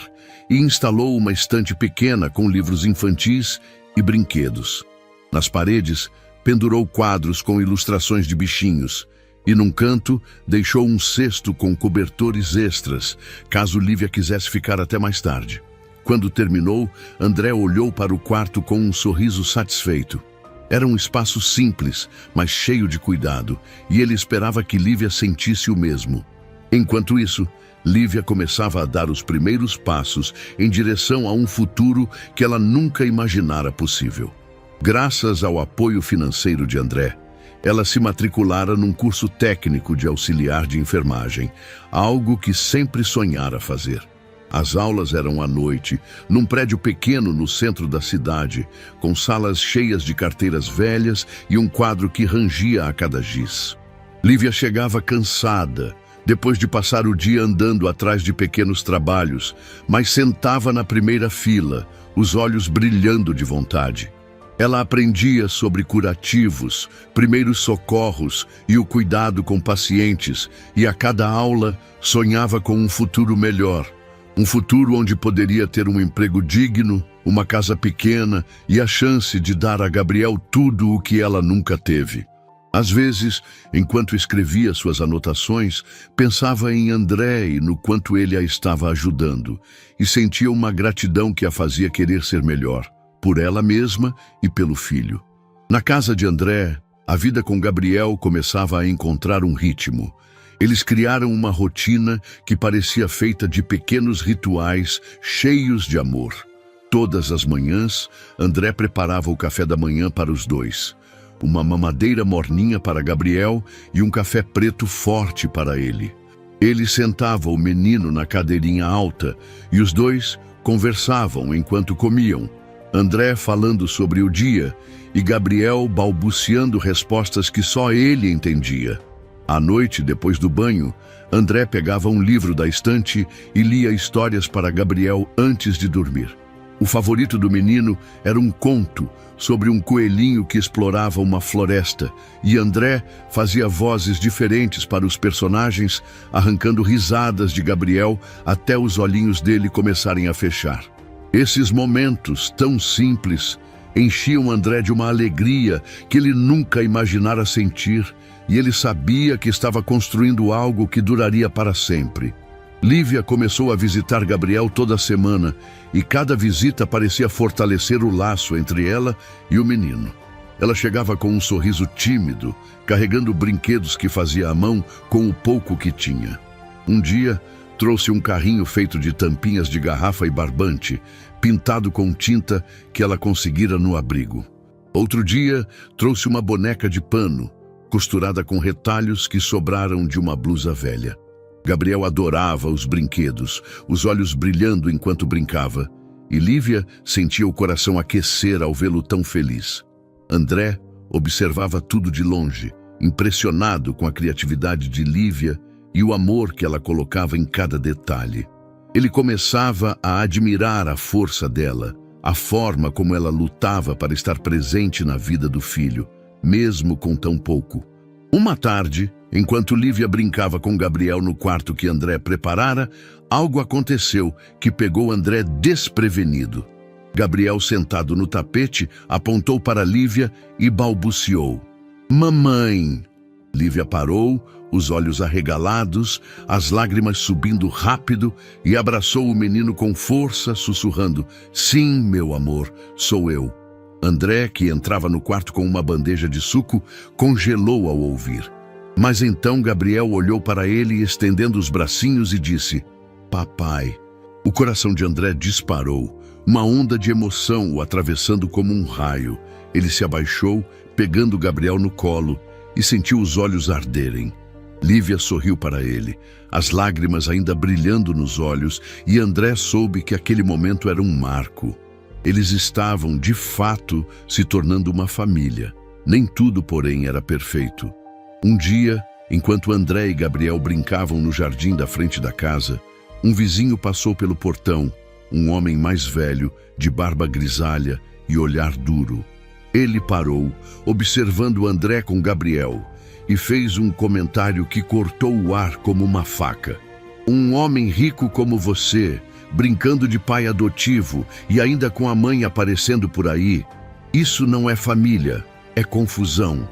e instalou uma estante pequena com livros infantis e brinquedos. Nas paredes, pendurou quadros com ilustrações de bichinhos, e num canto deixou um cesto com cobertores extras, caso Lívia quisesse ficar até mais tarde. Quando terminou, André olhou para o quarto com um sorriso satisfeito. Era um espaço simples, mas cheio de cuidado, e ele esperava que Lívia sentisse o mesmo. Enquanto isso, Lívia começava a dar os primeiros passos em direção a um futuro que ela nunca imaginara possível. Graças ao apoio financeiro de André, ela se matriculara num curso técnico de auxiliar de enfermagem, algo que sempre sonhara fazer. As aulas eram à noite, num prédio pequeno no centro da cidade, com salas cheias de carteiras velhas e um quadro que rangia a cada giz. Lívia chegava cansada, depois de passar o dia andando atrás de pequenos trabalhos, mas sentava na primeira fila, os olhos brilhando de vontade. Ela aprendia sobre curativos, primeiros socorros e o cuidado com pacientes, e a cada aula sonhava com um futuro melhor. Um futuro onde poderia ter um emprego digno, uma casa pequena e a chance de dar a Gabriel tudo o que ela nunca teve. Às vezes, enquanto escrevia suas anotações, pensava em André e no quanto ele a estava ajudando, e sentia uma gratidão que a fazia querer ser melhor, por ela mesma e pelo filho. Na casa de André, a vida com Gabriel começava a encontrar um ritmo. Eles criaram uma rotina que parecia feita de pequenos rituais cheios de amor. Todas as manhãs, André preparava o café da manhã para os dois. Uma mamadeira morninha para Gabriel e um café preto forte para ele. Ele sentava o menino na cadeirinha alta e os dois conversavam enquanto comiam. André falando sobre o dia e Gabriel balbuciando respostas que só ele entendia. À noite, depois do banho, André pegava um livro da estante e lia histórias para Gabriel antes de dormir. O favorito do menino era um conto sobre um coelhinho que explorava uma floresta, e André fazia vozes diferentes para os personagens, arrancando risadas de Gabriel até os olhinhos dele começarem a fechar. Esses momentos tão simples enchiam André de uma alegria que ele nunca imaginara sentir, e ele sabia que estava construindo algo que duraria para sempre. Lívia começou a visitar Gabriel toda semana, e cada visita parecia fortalecer o laço entre ela e o menino. Ela chegava com um sorriso tímido, carregando brinquedos que fazia à mão com o pouco que tinha. Um dia, trouxe um carrinho feito de tampinhas de garrafa e barbante, pintado com tinta que ela conseguira no abrigo. Outro dia, trouxe uma boneca de pano, costurada com retalhos que sobraram de uma blusa velha. Gabriel adorava os brinquedos, os olhos brilhando enquanto brincava, e Lívia sentia o coração aquecer ao vê-lo tão feliz. André observava tudo de longe, impressionado com a criatividade de Lívia e o amor que ela colocava em cada detalhe. Ele começava a admirar a força dela, a forma como ela lutava para estar presente na vida do filho, mesmo com tão pouco. Uma tarde, enquanto Lívia brincava com Gabriel no quarto que André preparara, algo aconteceu que pegou André desprevenido. Gabriel, sentado no tapete, apontou para Lívia e balbuciou: "Mamãe!" Lívia parou, os olhos arregalados, as lágrimas subindo rápido, e abraçou o menino com força, sussurrando: "Sim, meu amor, sou eu." André, que entrava no quarto com uma bandeja de suco, congelou ao ouvir. Mas então Gabriel olhou para ele, estendendo os bracinhos, e disse: "Papai." O coração de André disparou, uma onda de emoção o atravessando como um raio. Ele se abaixou, pegando Gabriel no colo, e sentiu os olhos arderem. Lívia sorriu para ele, as lágrimas ainda brilhando nos olhos, e André soube que aquele momento era um marco. Eles estavam, de fato, se tornando uma família. Nem tudo, porém, era perfeito. Um dia, enquanto André e Gabriel brincavam no jardim da frente da casa, um vizinho passou pelo portão, um homem mais velho, de barba grisalha e olhar duro. Ele parou, observando André com Gabriel, e fez um comentário que cortou o ar como uma faca. "Um homem rico como você, brincando de pai adotivo e ainda com a mãe aparecendo por aí, isso não é família, é confusão."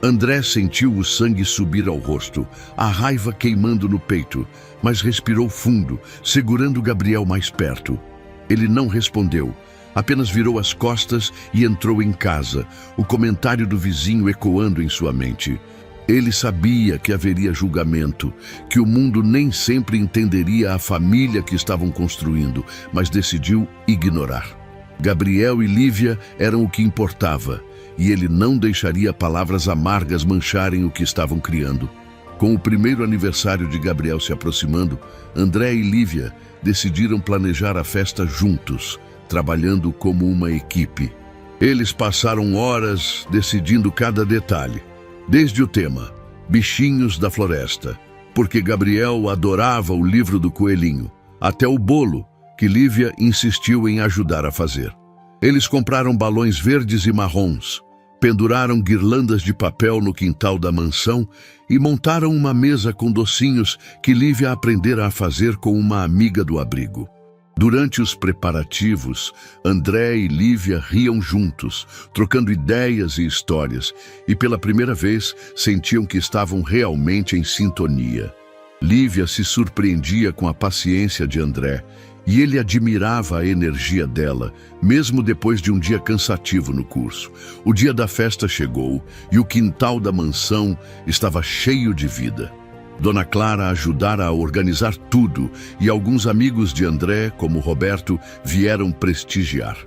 André sentiu o sangue subir ao rosto, a raiva queimando no peito, mas respirou fundo, segurando Gabriel mais perto. Ele não respondeu, apenas virou as costas e entrou em casa, o comentário do vizinho ecoando em sua mente. Ele sabia que haveria julgamento, que o mundo nem sempre entenderia a família que estavam construindo, mas decidiu ignorar. Gabriel e Lívia eram o que importava, e ele não deixaria palavras amargas mancharem o que estavam criando. Com o primeiro aniversário de Gabriel se aproximando, André e Lívia decidiram planejar a festa juntos, trabalhando como uma equipe. Eles passaram horas decidindo cada detalhe. Desde o tema, bichinhos da floresta, porque Gabriel adorava o livro do coelhinho, até o bolo, que Lívia insistiu em ajudar a fazer. Eles compraram balões verdes e marrons, penduraram guirlandas de papel no quintal da mansão e montaram uma mesa com docinhos que Lívia aprendera a fazer com uma amiga do abrigo. Durante os preparativos, André e Lívia riam juntos, trocando ideias e histórias, e pela primeira vez sentiam que estavam realmente em sintonia. Lívia se surpreendia com a paciência de André, e ele admirava a energia dela, mesmo depois de um dia cansativo no curso. O dia da festa chegou, e o quintal da mansão estava cheio de vida. Dona Clara ajudara a organizar tudo, e alguns amigos de André, como Roberto, vieram prestigiar.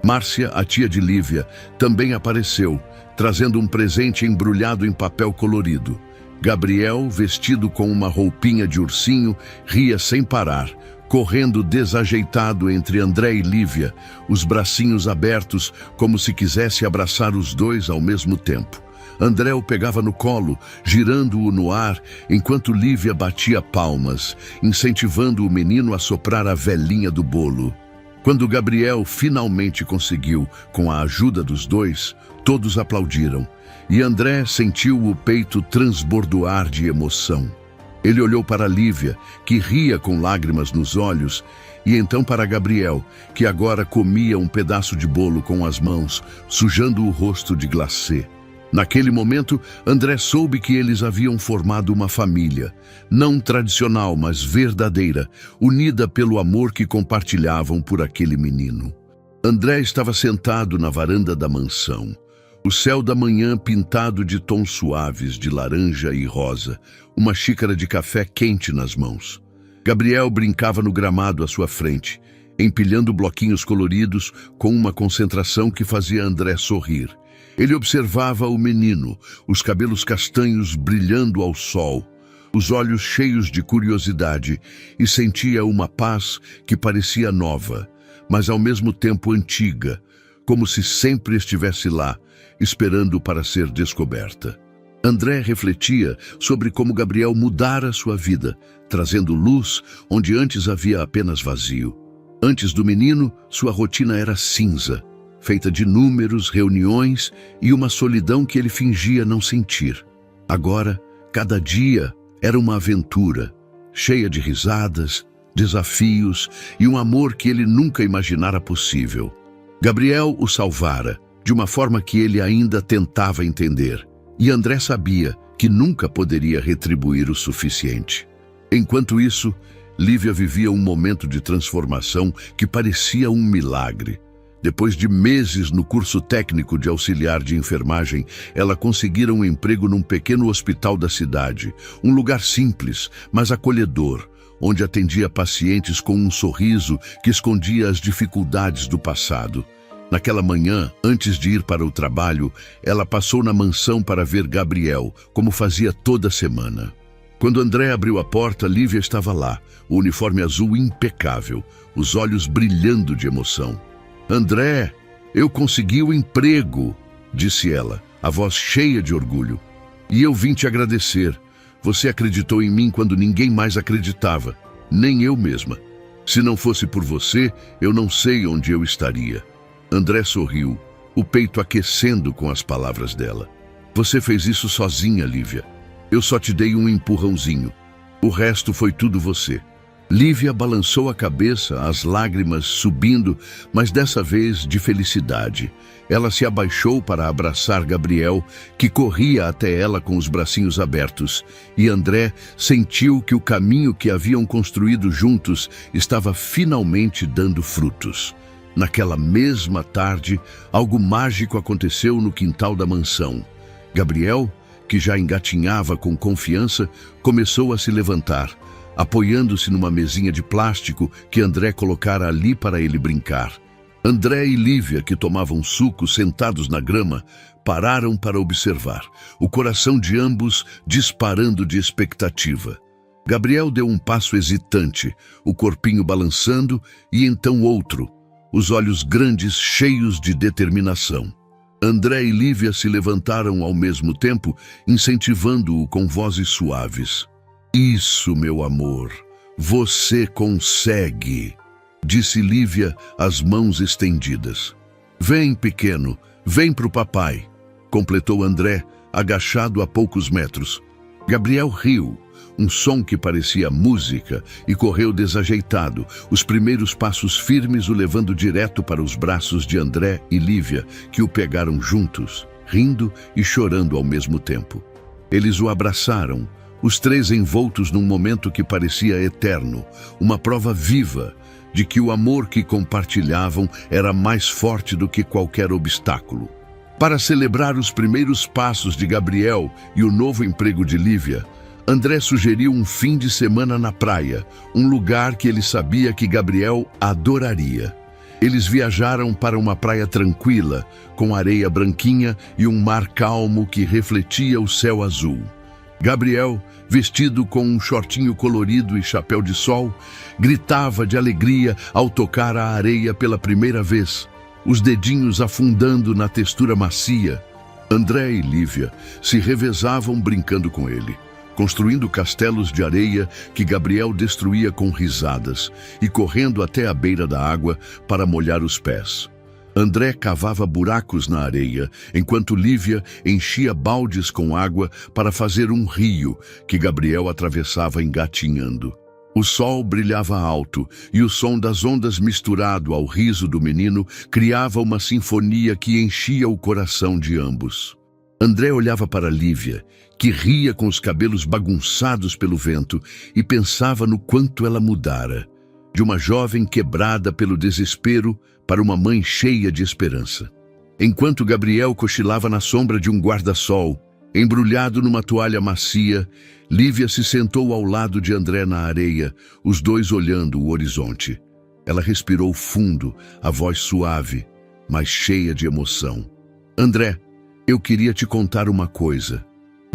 Márcia, a tia de Lívia, também apareceu, trazendo um presente embrulhado em papel colorido. Gabriel, vestido com uma roupinha de ursinho, ria sem parar, correndo desajeitado entre André e Lívia, os bracinhos abertos como se quisesse abraçar os dois ao mesmo tempo. André o pegava no colo, girando-o no ar, enquanto Lívia batia palmas, incentivando o menino a soprar a velinha do bolo. Quando Gabriel finalmente conseguiu, com a ajuda dos dois, todos aplaudiram, e André sentiu o peito transbordoar de emoção. Ele olhou para Lívia, que ria com lágrimas nos olhos, e então para Gabriel, que agora comia um pedaço de bolo com as mãos, sujando o rosto de glacê. Naquele momento, André soube que eles haviam formado uma família, não tradicional, mas verdadeira, unida pelo amor que compartilhavam por aquele menino. André estava sentado na varanda da mansão, o céu da manhã pintado de tons suaves de laranja e rosa, uma xícara de café quente nas mãos. Gabriel brincava no gramado à sua frente, empilhando bloquinhos coloridos com uma concentração que fazia André sorrir. Ele observava o menino, os cabelos castanhos brilhando ao sol, os olhos cheios de curiosidade, e sentia uma paz que parecia nova, mas ao mesmo tempo antiga, como se sempre estivesse lá, esperando para ser descoberta. André refletia sobre como Gabriel mudara sua vida, trazendo luz onde antes havia apenas vazio. Antes do menino, sua rotina era cinza, feita de números, reuniões e uma solidão que ele fingia não sentir. Agora, cada dia era uma aventura, cheia de risadas, desafios e um amor que ele nunca imaginara possível. Gabriel o salvara, de uma forma que ele ainda tentava entender. E André sabia que nunca poderia retribuir o suficiente. Enquanto isso, Lívia vivia um momento de transformação que parecia um milagre. Depois de meses no curso técnico de auxiliar de enfermagem, ela conseguira um emprego num pequeno hospital da cidade, um lugar simples, mas acolhedor, onde atendia pacientes com um sorriso que escondia as dificuldades do passado. Naquela manhã, antes de ir para o trabalho, ela passou na mansão para ver Gabriel, como fazia toda semana. Quando André abriu a porta, Lívia estava lá, o uniforme azul impecável, os olhos brilhando de emoção. "André, eu consegui o emprego", disse ela, a voz cheia de orgulho. "E eu vim te agradecer. Você acreditou em mim quando ninguém mais acreditava, nem eu mesma. Se não fosse por você, eu não sei onde eu estaria." André sorriu, o peito aquecendo com as palavras dela. "Você fez isso sozinha, Lívia. Eu só te dei um empurrãozinho. O resto foi tudo você." Lívia balançou a cabeça, as lágrimas subindo, mas dessa vez de felicidade. Ela se abaixou para abraçar Gabriel, que corria até ela com os bracinhos abertos, e André sentiu que o caminho que haviam construído juntos estava finalmente dando frutos. Naquela mesma tarde, algo mágico aconteceu no quintal da mansão. Gabriel, que já engatinhava com confiança, começou a se levantar, apoiando-se numa mesinha de plástico que André colocara ali para ele brincar. André e Lívia, que tomavam suco sentados na grama, pararam para observar, o coração de ambos disparando de expectativa. Gabriel deu um passo hesitante, o corpinho balançando, e então outro, os olhos grandes cheios de determinação. André e Lívia se levantaram ao mesmo tempo, incentivando-o com vozes suaves. "Isso, meu amor, você consegue", disse Lívia, as mãos estendidas. "Vem, pequeno, vem pro papai", completou André, agachado a poucos metros. Gabriel riu, um som que parecia música, e correu desajeitado, os primeiros passos firmes o levando direto para os braços de André e Lívia, que o pegaram juntos, rindo e chorando ao mesmo tempo. Eles o abraçaram, os três envoltos num momento que parecia eterno, uma prova viva de que o amor que compartilhavam era mais forte do que qualquer obstáculo. Para celebrar os primeiros passos de Gabriel e o novo emprego de Lívia, André sugeriu um fim de semana na praia, um lugar que ele sabia que Gabriel adoraria. Eles viajaram para uma praia tranquila, com areia branquinha e um mar calmo que refletia o céu azul. Gabriel, vestido com um shortinho colorido e chapéu de sol, gritava de alegria ao tocar a areia pela primeira vez, os dedinhos afundando na textura macia. André e Lívia se revezavam brincando com ele, construindo castelos de areia que Gabriel destruía com risadas e correndo até a beira da água para molhar os pés. André cavava buracos na areia, enquanto Lívia enchia baldes com água para fazer um rio que Gabriel atravessava engatinhando. O sol brilhava alto e o som das ondas misturado ao riso do menino criava uma sinfonia que enchia o coração de ambos. André olhava para Lívia, que ria com os cabelos bagunçados pelo vento, e pensava no quanto ela mudara, de uma jovem quebrada pelo desespero para uma mãe cheia de esperança. Enquanto Gabriel cochilava na sombra de um guarda-sol, embrulhado numa toalha macia, Lívia se sentou ao lado de André na areia, os dois olhando o horizonte. Ela respirou fundo, a voz suave, mas cheia de emoção. "André, eu queria te contar uma coisa.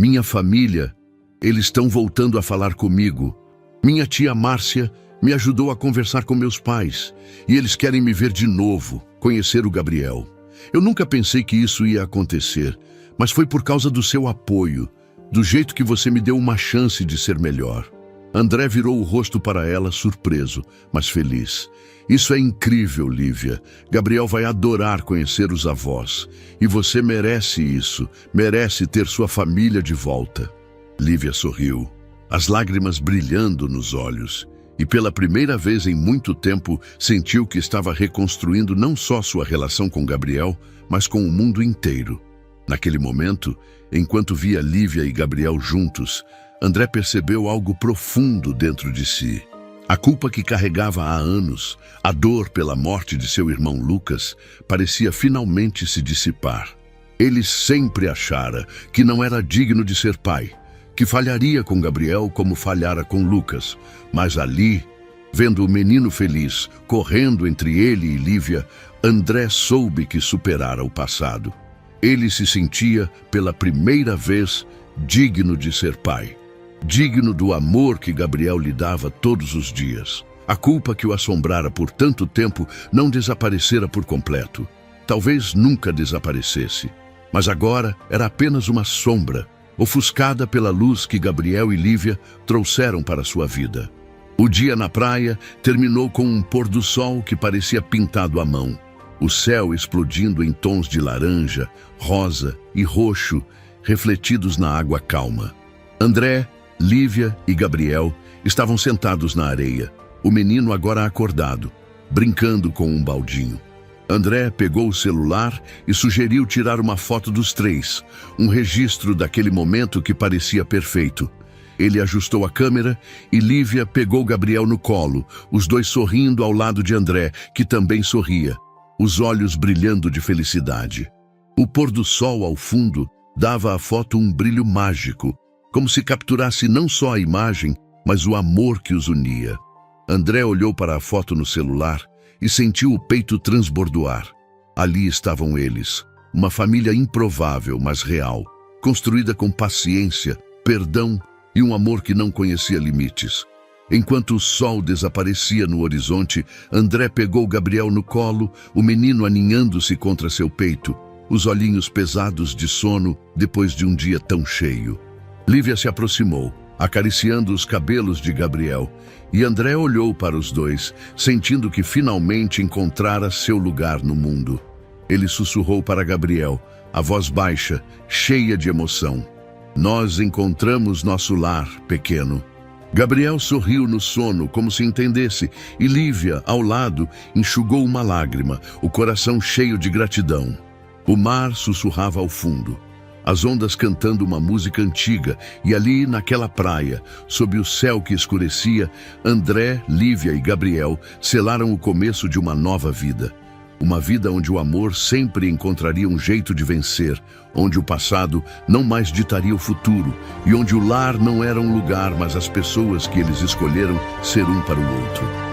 Minha família, eles estão voltando a falar comigo. Minha tia Márcia me ajudou a conversar com meus pais, e eles querem me ver de novo, conhecer o Gabriel. Eu nunca pensei que isso ia acontecer, mas foi por causa do seu apoio, do jeito que você me deu uma chance de ser melhor." André virou o rosto para ela, surpreso, mas feliz. "Isso é incrível, Lívia. Gabriel vai adorar conhecer os avós. E você merece isso, merece ter sua família de volta." Lívia sorriu, as lágrimas brilhando nos olhos, e pela primeira vez em muito tempo sentiu que estava reconstruindo não só sua relação com Gabriel, mas com o mundo inteiro. Naquele momento, enquanto via Lívia e Gabriel juntos, André percebeu algo profundo dentro de si. A culpa que carregava há anos, a dor pela morte de seu irmão Lucas, parecia finalmente se dissipar. Ele sempre achara que não era digno de ser pai, que falharia com Gabriel como falhara com Lucas. Mas ali, vendo o menino feliz, correndo entre ele e Lívia, André soube que superara o passado. Ele se sentia, pela primeira vez, digno de ser pai. Digno do amor que Gabriel lhe dava todos os dias. A culpa que o assombrara por tanto tempo não desaparecera por completo. Talvez nunca desaparecesse. Mas agora era apenas uma sombra, ofuscada pela luz que Gabriel e Lívia trouxeram para sua vida. O dia na praia terminou com um pôr do sol que parecia pintado à mão. O céu explodindo em tons de laranja, rosa e roxo, refletidos na água calma. André, Lívia e Gabriel estavam sentados na areia, o menino agora acordado, brincando com um baldinho. André pegou o celular e sugeriu tirar uma foto dos três, um registro daquele momento que parecia perfeito. Ele ajustou a câmera e Lívia pegou Gabriel no colo, os dois sorrindo ao lado de André, que também sorria, os olhos brilhando de felicidade. O pôr do sol ao fundo dava à foto um brilho mágico, como se capturasse não só a imagem, mas o amor que os unia. André olhou para a foto no celular e sentiu o peito transbordoar. Ali estavam eles, uma família improvável, mas real, construída com paciência, perdão e um amor que não conhecia limites. Enquanto o sol desaparecia no horizonte, André pegou Gabriel no colo, o menino aninhando-se contra seu peito, os olhinhos pesados de sono depois de um dia tão cheio. Lívia se aproximou, acariciando os cabelos de Gabriel, e André olhou para os dois, sentindo que finalmente encontrara seu lugar no mundo. Ele sussurrou para Gabriel, a voz baixa, cheia de emoção: "Nós encontramos nosso lar, pequeno." Gabriel sorriu no sono, como se entendesse, e Lívia, ao lado, enxugou uma lágrima, o coração cheio de gratidão. O mar sussurrava ao fundo, as ondas cantando uma música antiga, e ali, naquela praia, sob o céu que escurecia, André, Lívia e Gabriel selaram o começo de uma nova vida. Uma vida onde o amor sempre encontraria um jeito de vencer, onde o passado não mais ditaria o futuro, e onde o lar não era um lugar, mas as pessoas que eles escolheram ser um para o outro.